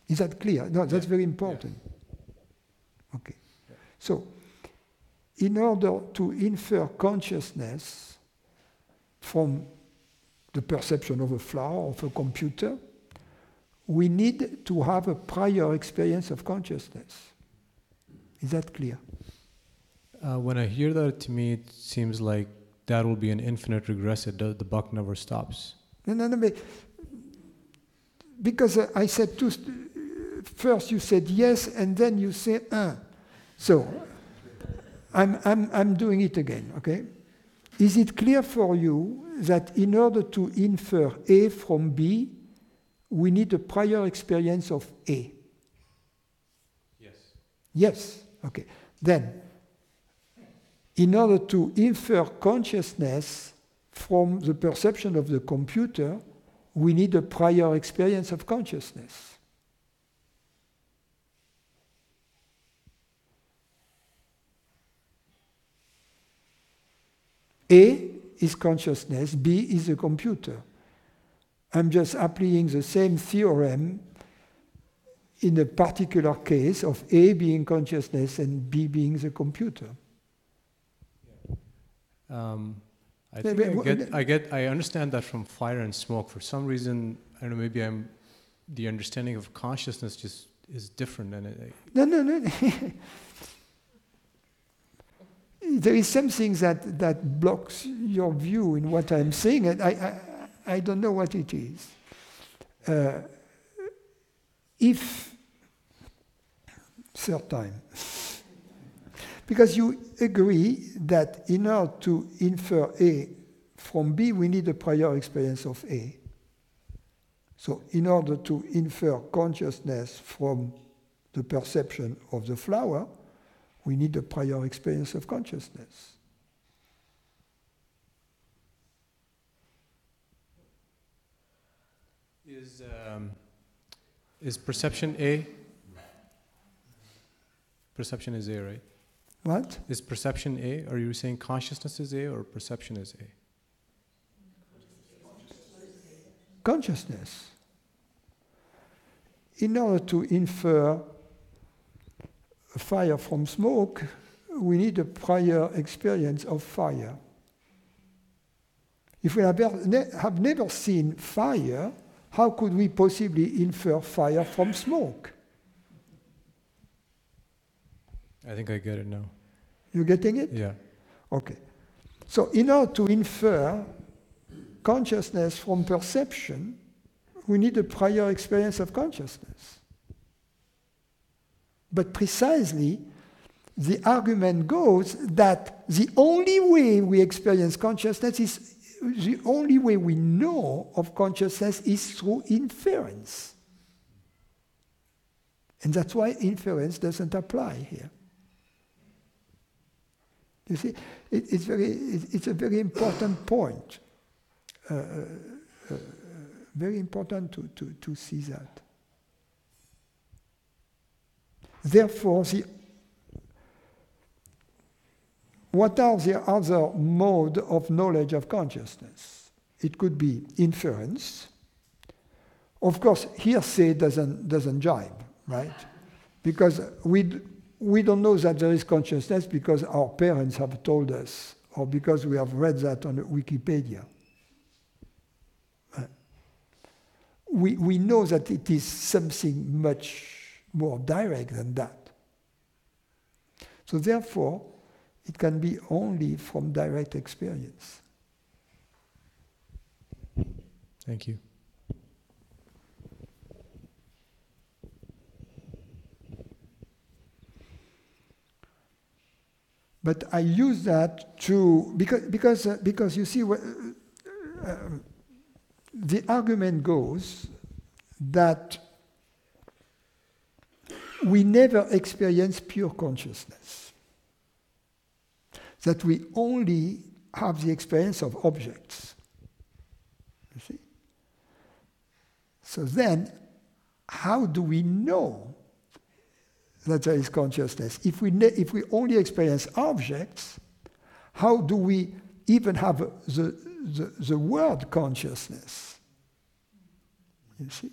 Is that clear? No, that's very important. Yeah. Okay. Yeah. So, in order to infer consciousness from the perception of a flower, of a computer, we need to have a prior experience of consciousness. Is that clear? When I hear that, to me, it seems like that will be an infinite regress. The buck never stops. No, because I said first you said yes, and then you said So, I'm doing it again, okay? Is it clear for you that in order to infer A from B, we need a prior experience of A? Yes. Yes, okay. Then, in order to infer consciousness from the perception of the computer, we need a prior experience of consciousness. A is consciousness, B is a computer. I'm just applying the same theorem in a particular case of A being consciousness and B being the computer. I understand that from fire and smoke. For some reason, I don't know, maybe the understanding of consciousness just is different. No. There is something that blocks your view in what I'm saying, and I don't know what it is. Third time. Because you agree that in order to infer A from B, we need a prior experience of A. So in order to infer consciousness from the perception of the flower, we need a prior experience of consciousness. Is perception A? Perception is A, right? What? Is perception A? Are you saying consciousness is A or perception is A? Consciousness. In order to infer fire from smoke, we need a prior experience of fire. If we have never seen fire, how could we possibly infer fire from smoke? I think I get it now. You getting it? Yeah. Okay. So in order to infer consciousness from perception, we need a prior experience of consciousness. But precisely, the argument goes that the only way we experience consciousness is, the only way we know of consciousness is through inference. And that's why inference doesn't apply here. You see, it's a very important point. Very important to see that. Therefore, what are the other modes of knowledge of consciousness? It could be inference. Of course, hearsay doesn't jibe, right? Because we don't know that there is consciousness because our parents have told us, or because we have read that on Wikipedia. We know that it is something much more direct than that. So therefore, it can be only from direct experience. Thank you. But I use that to, because you see, the argument goes that we never experience pure consciousness, that we only have the experience of objects. You see? So then, how do we know that there is consciousness? If we only experience objects, how do we even have the word consciousness? You see?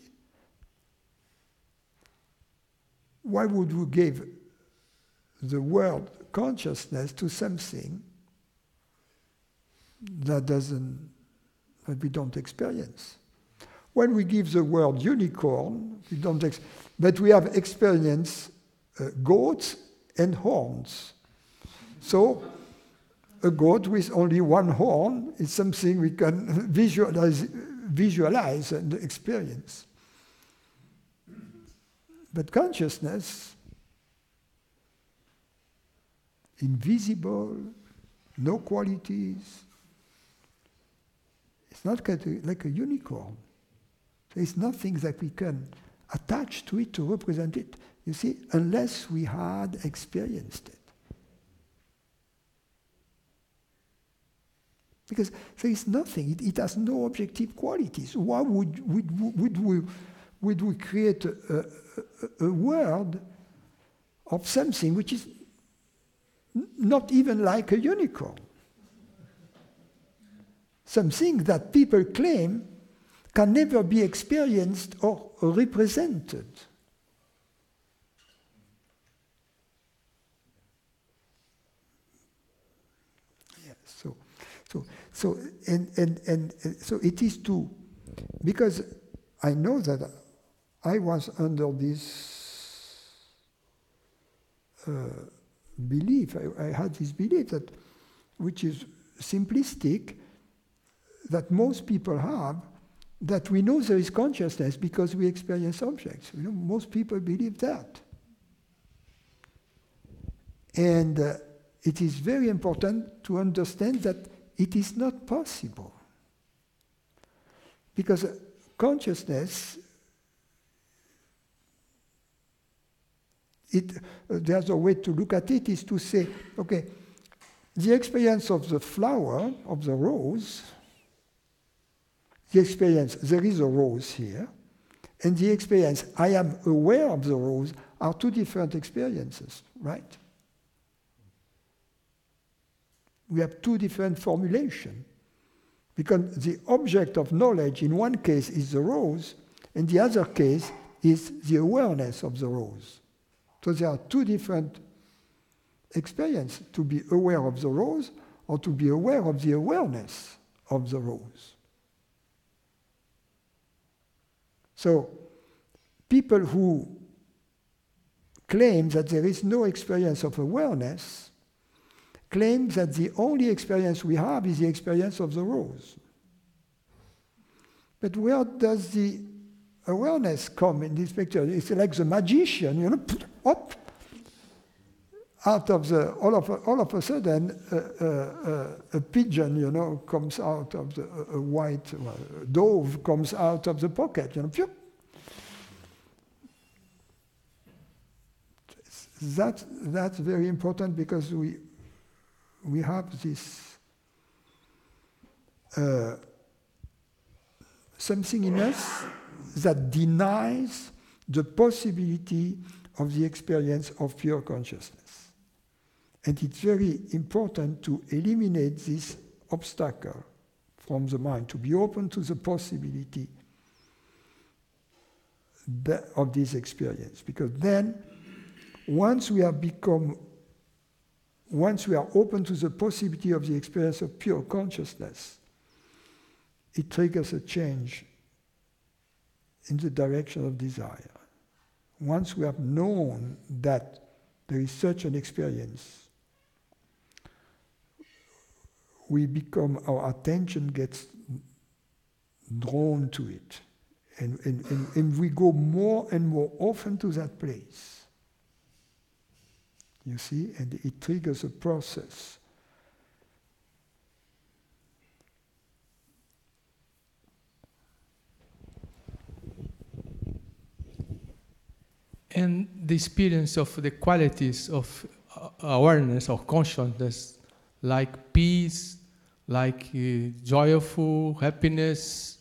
Why would we give the word consciousness to something that we don't experience? When we give the word unicorn, we don't but we have experienced goats and horns. So a goat with only one horn is something we can visualize and experience. But consciousness, invisible, no qualities, it's not like a unicorn. There is nothing that we can attach to it to represent it, you see, unless we had experienced it. Because there is nothing, it has no objective qualities. Why would we create a world of something which is not even like a unicorn? Something that people claim can never be experienced or represented. Yeah, so it is to, because I know that I was under this belief, I had this belief that, which is simplistic, that most people have, that we know there is consciousness because we experience objects. You know, most people believe that. And it is very important to understand that it is not possible. Because consciousness, the other way to look at it is to say, okay, the experience of the flower, of the rose, the experience, there is a rose here, and the experience, I am aware of the rose, are two different experiences, right? We have two different formulations. Because the object of knowledge in one case is the rose, and the other case is the awareness of the rose. So there are two different experiences, to be aware of the rose or to be aware of the awareness of the rose. So people who claim that there is no experience of awareness claim that the only experience we have is the experience of the rose. But where does the awareness come in this picture? It's like the magician, you know, up, out of the, all of a sudden, a pigeon, you know, comes out of the, a white dove comes out of the pocket, you know. That's very important, because we have this something in us that denies the possibility of the experience of pure consciousness. And it's very important to eliminate this obstacle from the mind, to be open to the possibility of this experience. Because then once we are open to the possibility of the experience of pure consciousness, it triggers a change in the direction of desire. Once we have known that there is such an experience, our attention gets drawn to it. And we go more and more often to that place. You see? And it triggers a process. And the experience of the qualities of awareness or consciousness, like peace, like joyful happiness,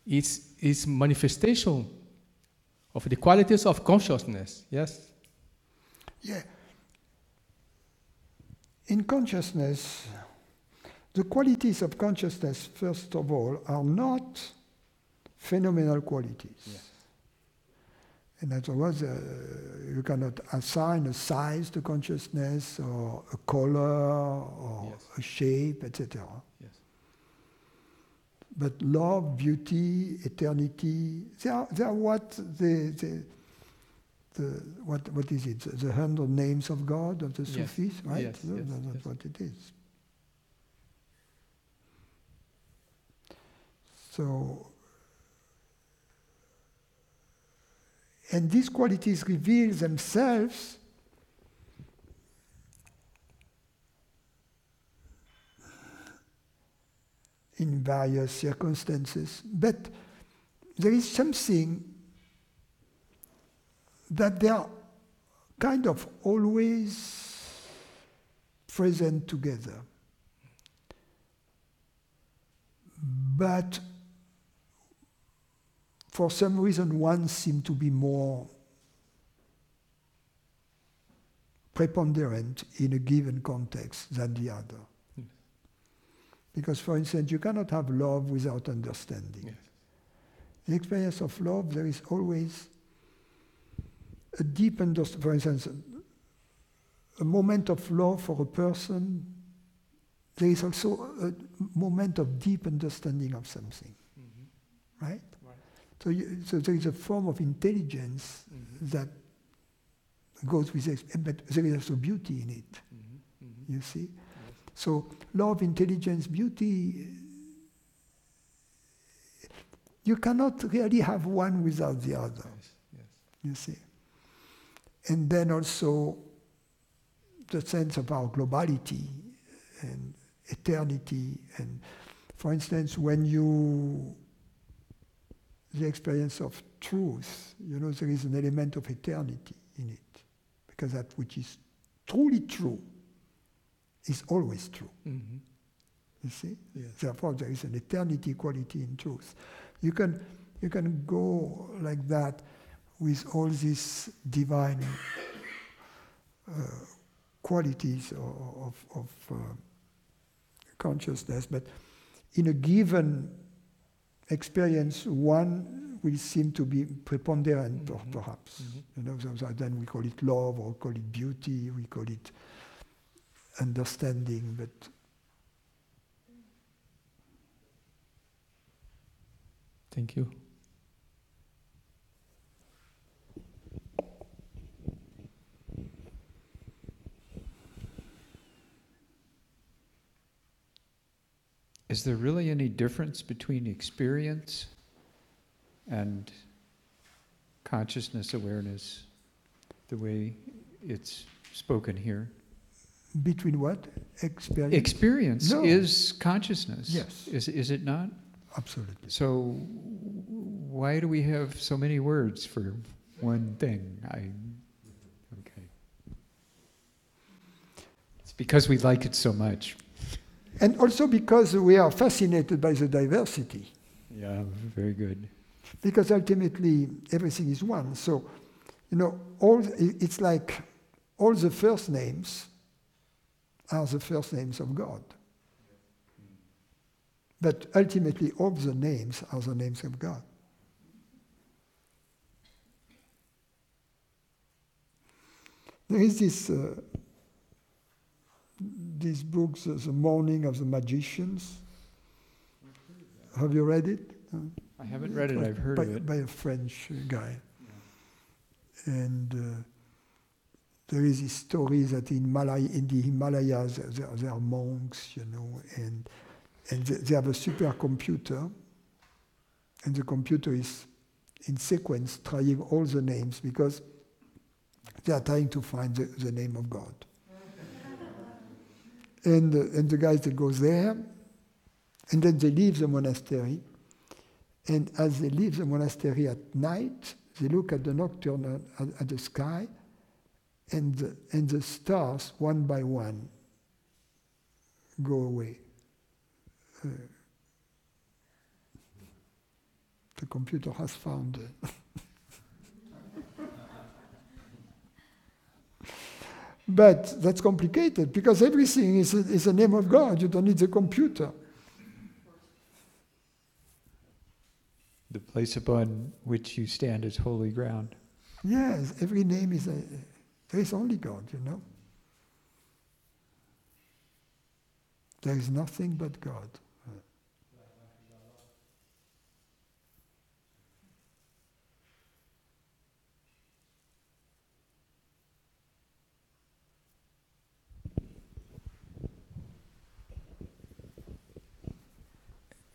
it's manifestation of the qualities of consciousness, yes? Yeah. In consciousness, the qualities of consciousness, first of all, are not phenomenal qualities. Yes. In other words, you cannot assign a size to consciousness, or a color, or yes, a shape, etc. Yes. But love, beauty, eternity, they are what what is it? The 100 names of God of the Sufis, yes, right? Yes, yes, that's yes, what it is. So, and these qualities reveal themselves in various circumstances, but there is something that they are kind of always present together. But for some reason, one seems to be more preponderant in a given context than the other. Yes. Because, for instance, you cannot have love without understanding. Yes. In the experience of love, there is always a deep understanding. For instance, a moment of love for a person, there is also a moment of deep understanding of something. Mm-hmm. Right? So there is a form of intelligence that goes with it, but there is also beauty in it. You see? Yes. So love, intelligence, beauty, you cannot really have one without the other. Yes. Yes. You see? And then also the sense of our globality and eternity. And for instance, when the experience of truth, there is an element of eternity in it. Because that which is truly true is always true. Mm-hmm. You see? Yes. Therefore, there is an eternity quality in truth. You can go like that with all these divine qualities of consciousness, but in a given experience, one will seem to be preponderant, perhaps. Mm-hmm. So then we call it love, or call it beauty, we call it understanding, but thank you. Is there really any difference between experience and consciousness awareness, the way it's spoken here? Between what? Experience? Experience is consciousness. Yes. Is it not? Absolutely. So why do we have so many words for one thing? Okay. It's because we like it so much. And also because we are fascinated by the diversity. Yeah, very good. Because ultimately everything is one. So, it's like all the first names are the first names of God. But ultimately all the names are the names of God. There is this book, The Morning of the Magicians. Have you read it? I haven't read it, I've heard of it. By a French guy. And there is this story that in the Himalayas there are monks, and they have a supercomputer, and the computer is in sequence trying all the names because they are trying to find the name of God. And the guys that goes there, and then they leave the monastery, and as they leave the monastery at night, they look at the nocturne, at the sky, and the stars, one by one, go away. The computer has found it. But that's complicated, because everything is the name of God. You don't need the computer. The place upon which you stand is holy ground. Yes, every name is there is only God, There is nothing but God.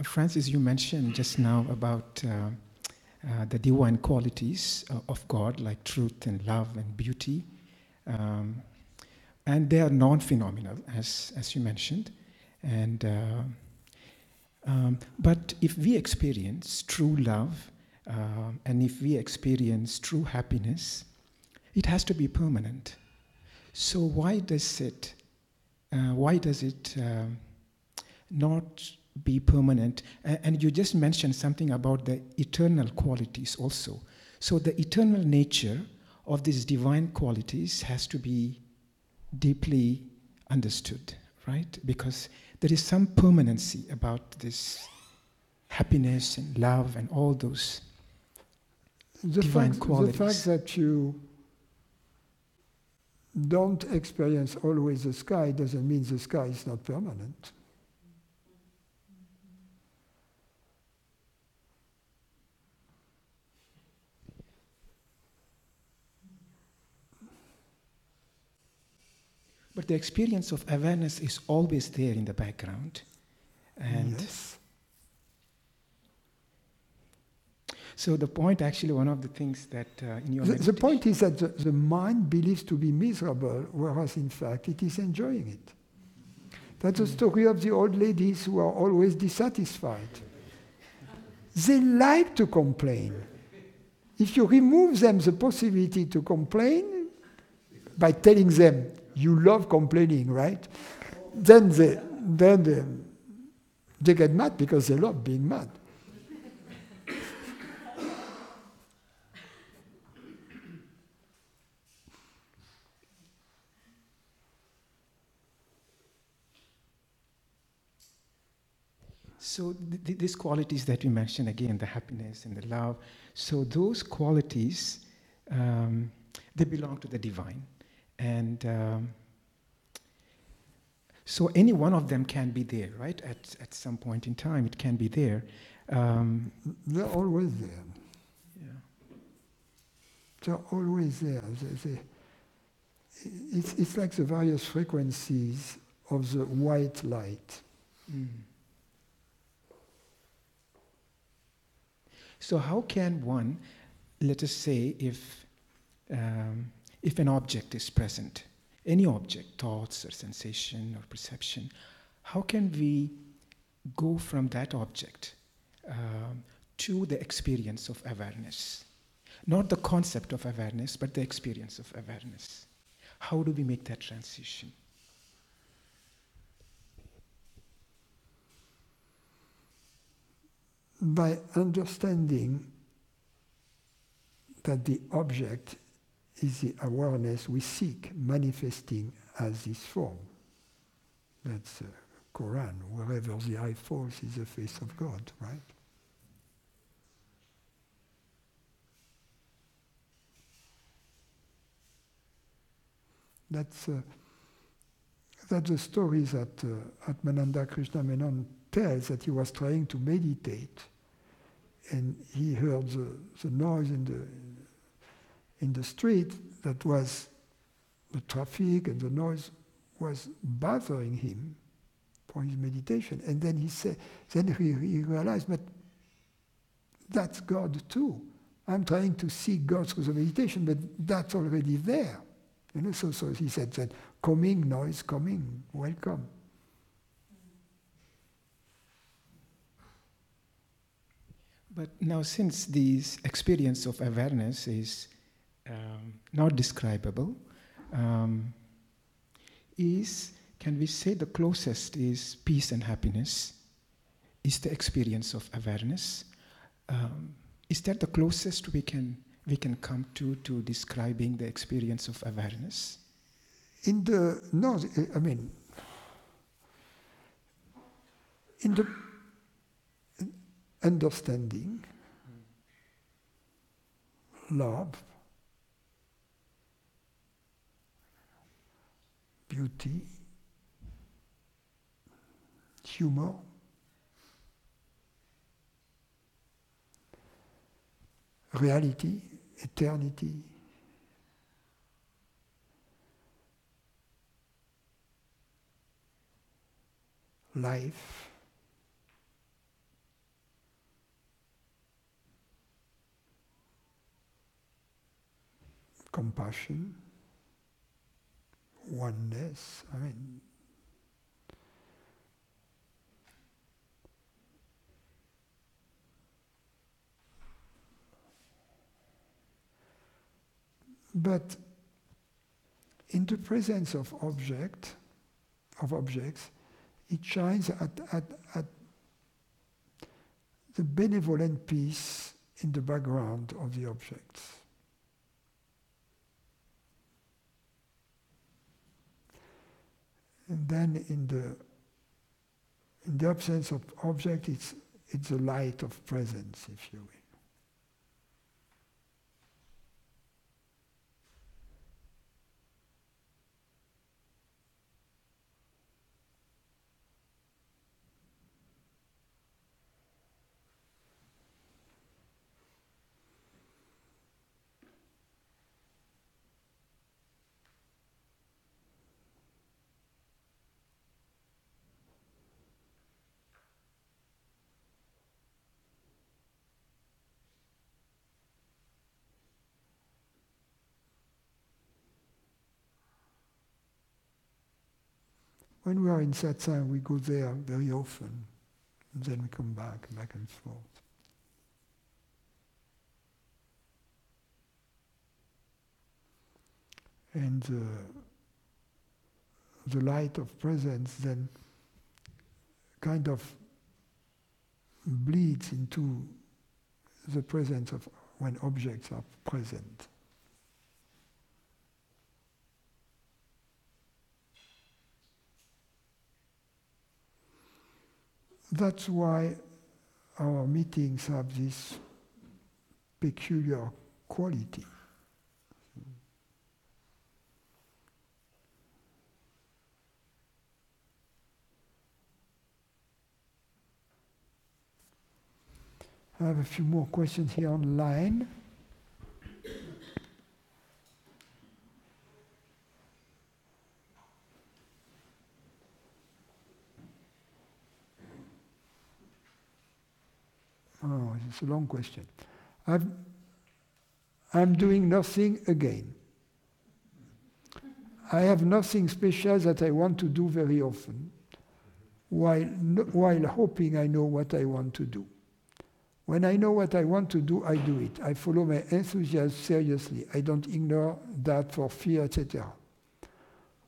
Francis, you mentioned just now about the divine qualities of God, like truth and love and beauty. And they are non-phenomenal, as you mentioned. And but if we experience true love, and if we experience true happiness, it has to be permanent. So why does it not be permanent? And you just mentioned something about the eternal qualities also. So the eternal nature of these divine qualities has to be deeply understood, right? Because there is some permanency about this happiness and love and all those divine qualities. The fact that you don't experience always the sky doesn't mean the sky is not permanent. But the experience of awareness is always there in the background. And yes. So the point, actually, one of the things that in your the point is that the mind believes to be miserable, whereas in fact it is enjoying it. That's the story of the old ladies who are always dissatisfied. They like to complain. If you remove them the possibility to complain by telling them, you love complaining, right? Then they get mad because they love being mad. So these qualities that you mentioned again, the happiness and the love, so those qualities, they belong to the divine. And so any one of them can be there, right? At some point in time, it can be there. They're always there. Yeah. They're always there. It's like the various frequencies of the white light. Mm. So how can one, let us say, if an object is present, any object, thoughts or sensation or perception, how can we go from that object to the experience of awareness? Not the concept of awareness, but the experience of awareness. How do we make that transition? By understanding that the object is the awareness we seek, manifesting as this form. That's Quran. Wherever the eye falls is the face of God, right? That's the story that Atmananda Krishna Menon tells, that he was trying to meditate, and he heard the noise in the street that was the traffic, and the noise was bothering him for his meditation. And then he realized, but that's God too. I'm trying to see God through the meditation, but that's already there. So he said that coming, noise, coming, welcome. But now, since this experience of awareness is not describable, can we say the closest is peace and happiness, is the experience of awareness? Is that the closest we can come to describing the experience of awareness? In the understanding, love, beauty, humor, reality, eternity, life, compassion, oneness. But in the presence of objects, it shines at the benevolent peace in the background of the objects. And then in the absence of object, it's the light of presence, if you will. When we are in satsang, we go there very often, and then we come back and forth. And the light of presence then kind of bleeds into the presence of when objects are present. That's why our meetings have this peculiar quality. I have a few more questions here online. Oh, it's a long question. I'm doing nothing again. I have nothing special that I want to do very often, while hoping I know what I want to do. When I know what I want to do, I do it. I follow my enthusiasm seriously. I don't ignore that for fear, etc.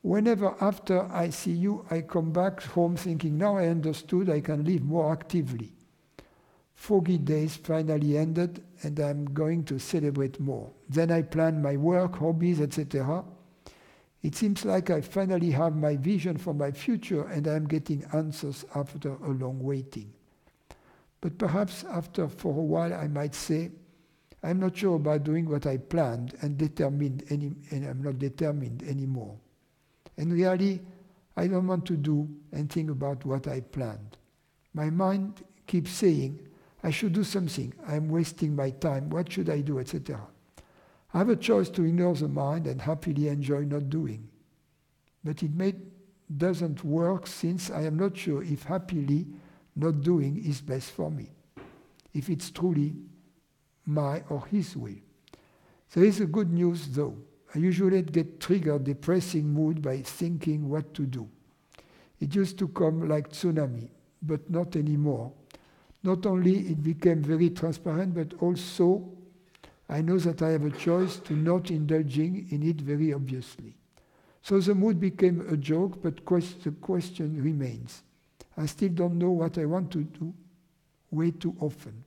Whenever after I see you, I come back home thinking, now I understood, I can live more actively. Foggy days finally ended, and I'm going to celebrate more. Then I plan my work, hobbies, etc. It seems like I finally have my vision for my future, and I'm getting answers after a long waiting. But perhaps for a while I might say, I'm not sure about doing what I planned and I'm not determined anymore. And really, I don't want to do anything about what I planned. My mind keeps saying, I should do something, I'm wasting my time, what should I do, etc. I have a choice to ignore the mind and happily enjoy not doing. But doesn't work since I am not sure if happily not doing is best for me, if it's truly my or his will. There is a good news though. I usually get triggered depressing mood by thinking what to do. It used to come like tsunami, but not anymore. Not only it became very transparent, but also I know that I have a choice to not indulging in it very obviously. So the mood became a joke, but the question remains. I still don't know what I want to do way too often.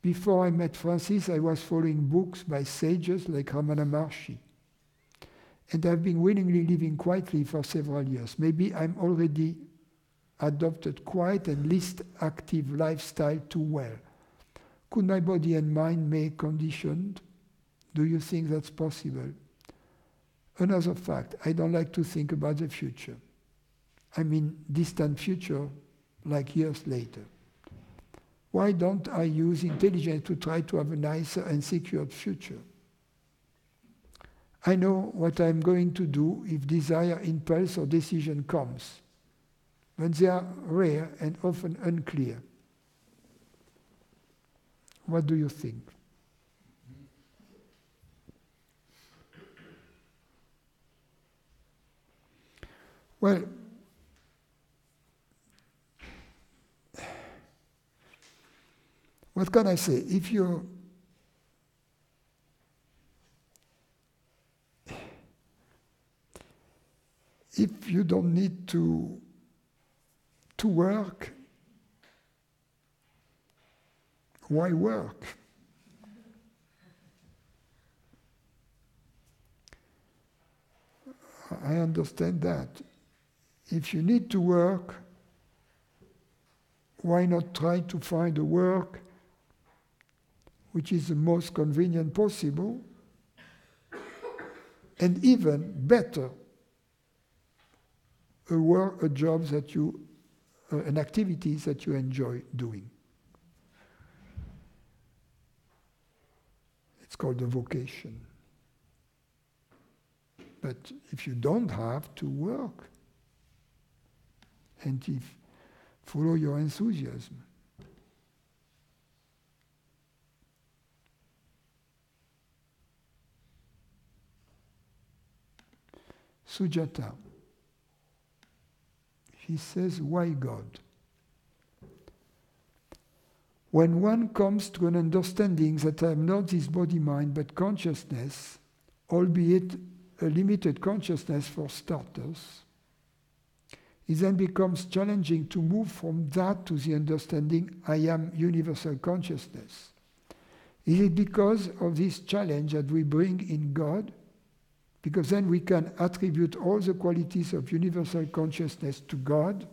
Before I met Francis, I was following books by sages like Ramana Maharshi. And I've been willingly living quietly for several years. Maybe I'm already adopted quiet and least active lifestyle too well. Could my body and mind make conditioned? Do you think that's possible? Another fact, I don't like to think about the future. I mean distant future, like years later. Why don't I use intelligence to try to have a nicer and secured future? I know what I'm going to do if desire, impulse, or decision comes, when they are rare and often unclear. What do you think? Well, what can I say? If you don't need to work, why work? I understand that. If you need to work, why not try to find a work which is the most convenient possible, and even better, a job that an activity that you enjoy doing. It's called a vocation. But if you don't have to work, and follow your enthusiasm. Sujata, he says, why God? When one comes to an understanding that I am not this body-mind but consciousness, albeit a limited consciousness for starters, it then becomes challenging to move from that to the understanding I am universal consciousness. Is it because of this challenge that we bring in God? Because then we can attribute all the qualities of universal consciousness to God?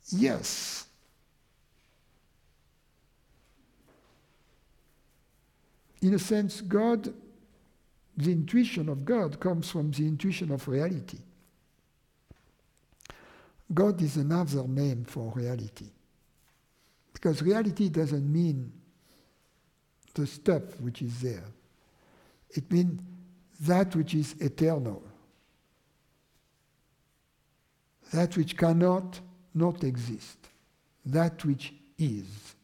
Yes. In a sense, God, the intuition of God comes from the intuition of reality. God is another name for reality. Because reality doesn't mean the stuff which is there. It means that which is eternal. That which cannot not exist. That which is.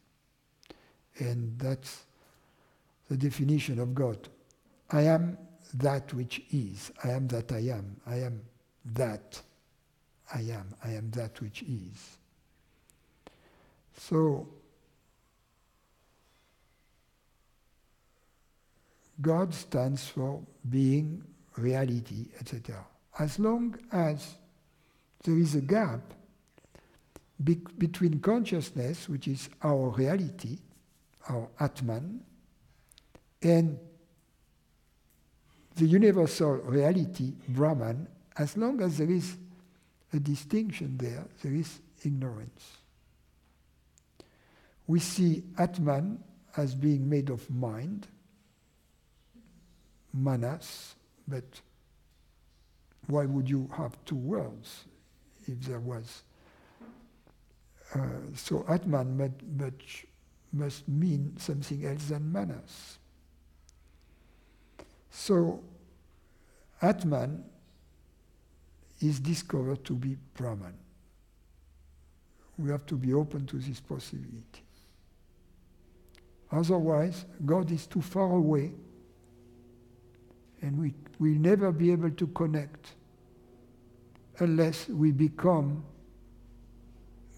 And that's the definition of God. I am that which is. I am that I am. I am that I am. I am that which is. So, God stands for being, reality, etc. As long as there is a gap between consciousness, which is our reality, our Atman, and the universal reality, Brahman, as long as there is a distinction there, there is ignorance. We see Atman as being made of mind. manas, but why would you have two words if there was? So Atman must mean something else than manas. So Atman is discovered to be Brahman. We have to be open to this possibility. Otherwise, God is too far away, and we will never be able to connect unless we become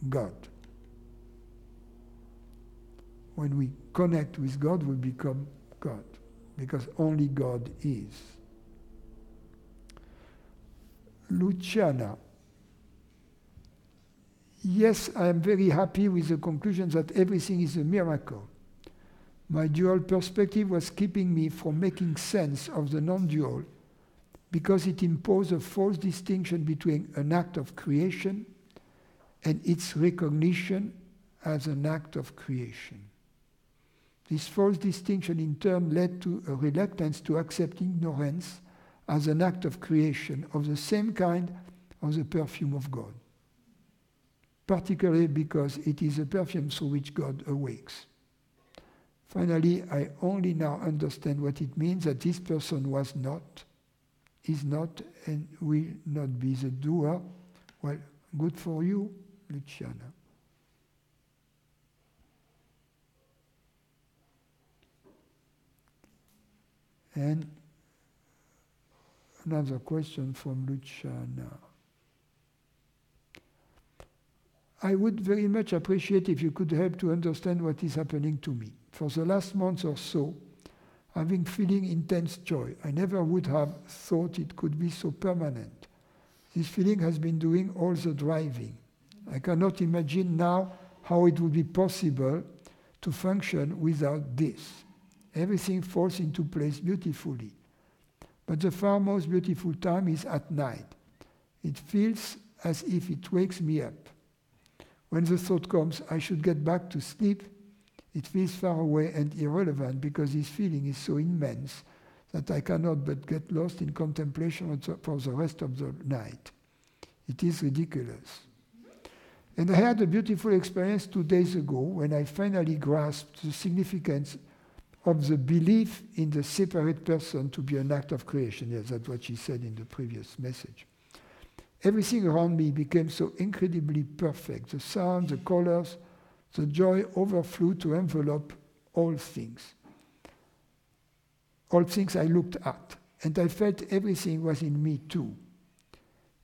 God. When we connect with God, we become God, because only God is. Luciana. Yes, I am very happy with the conclusion that everything is a miracle. My dual perspective was keeping me from making sense of the non-dual because it imposed a false distinction between an act of creation and its recognition as an act of creation. This false distinction in turn led to a reluctance to accept ignorance as an act of creation of the same kind of the perfume of God, particularly because it is a perfume through which God awakes. Finally, I only now understand what it means that this person is not, and will not be the doer. Well, good for you, Luciana. And another question from Luciana. I would very much appreciate if you could help to understand what is happening to me. For the last month or so, I've been feeling intense joy. I never would have thought it could be so permanent. This feeling has been doing all the driving. I cannot imagine now how it would be possible to function without this. Everything falls into place beautifully. But the far most beautiful time is at night. It feels as if it wakes me up. When the thought comes, I should get back to sleep, it feels far away and irrelevant because this feeling is so immense that I cannot but get lost in contemplation for the rest of the night. It is ridiculous. And I had a beautiful experience 2 days ago when I finally grasped the significance of the belief in the separate person to be an act of creation. Yes, that's what she said in the previous message. Everything around me became so incredibly perfect. The sound, the colors, the joy overflew to envelop all things. All things I looked at. And I felt everything was in me too.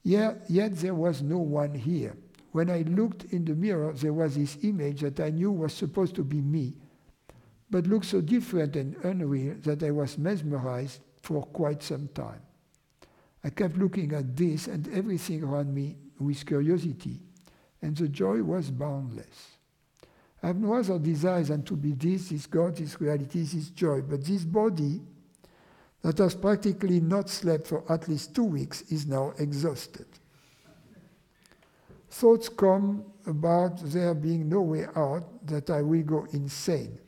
Yet there was no one here. When I looked in the mirror, there was this image that I knew was supposed to be me, but looked so different and unreal that I was mesmerized for quite some time. I kept looking at this and everything around me with curiosity, and the joy was boundless. I have no other desire than to be this God, this reality, this joy, but this body that has practically not slept for at least 2 weeks is now exhausted. Thoughts come about there being no way out, that I will go insane.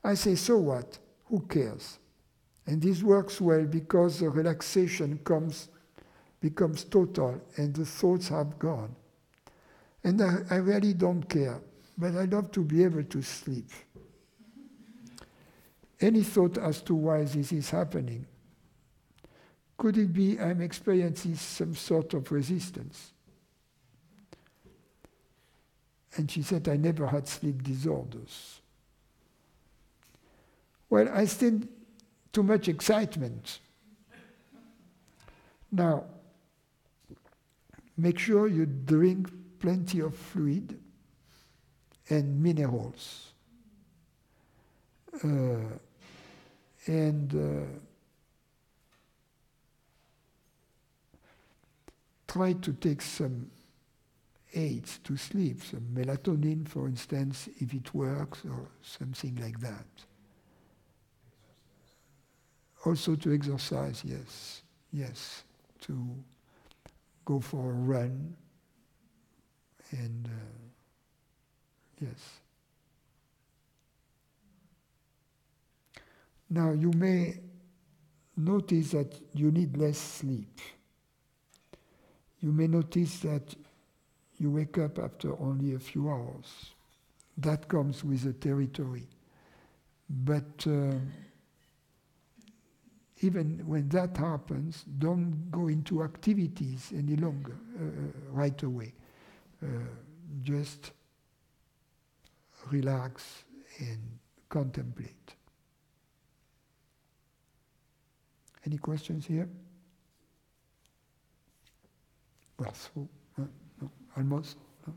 I say, so what? Who cares? And this works well because the relaxation becomes total and the thoughts have gone. And I really don't care, but I love to be able to sleep. Any thought as to why this is happening? Could it be I'm experiencing some sort of resistance? And she said, I never had sleep disorders. Well, I still too much excitement. Now, make sure you drink plenty of fluid and minerals. Try to take some aids to sleep, some melatonin, for instance, if it works, or something like that. Also to exercise, yes, to go for a run, and yes. Now you may notice that you need less sleep. You may notice that you wake up after only a few hours. That comes with the territory. But even when that happens, don't go into activities any longer right away. Just relax and contemplate. Any questions here? Well, so, no, almost. No?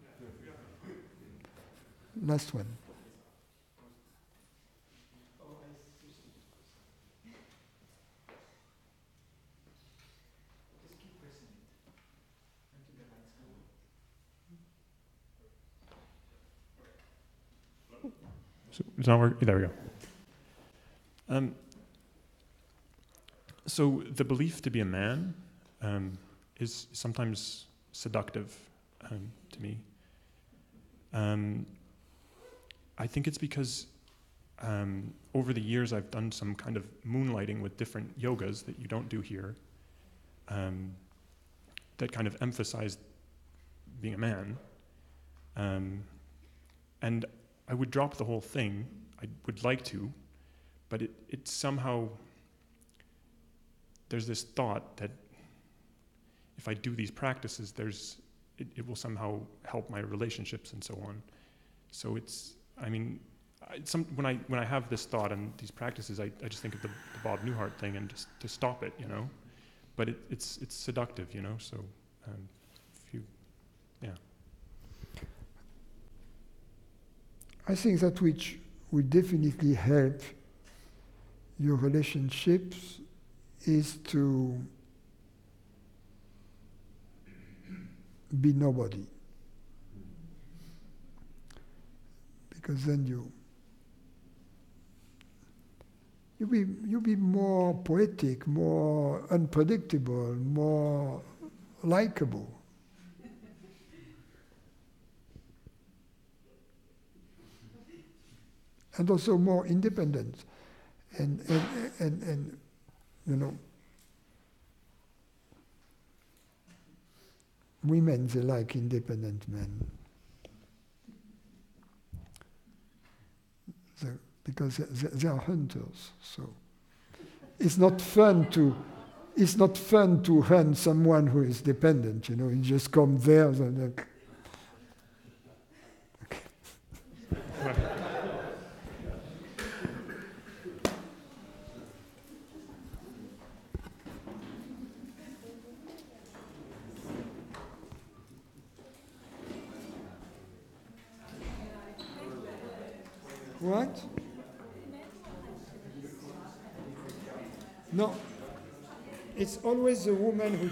Last one. So it's not working. There we go. So the belief to be a man is sometimes seductive to me. I think it's because over the years I've done some kind of moonlighting with different yogas that you don't do here, that kind of emphasized being a man. And I would drop the whole thing. I would like to, but it somehow, there's this thought that if I do these practices, it will somehow help my relationships and so on. So it's, I mean, when I have this thought and these practices, I just think of the Bob Newhart thing and just to stop it, you know. But it's seductive, you know. So if you, yeah. I think that which will definitely help your relationships is to be nobody. Because then you'll be more poetic, more unpredictable, more likable. And also more independent. And you know, women, they like independent men. Because they are hunters. So it's not fun to hunt someone who is dependent, you know, you just come there and like, okay. What? No, it's always the woman who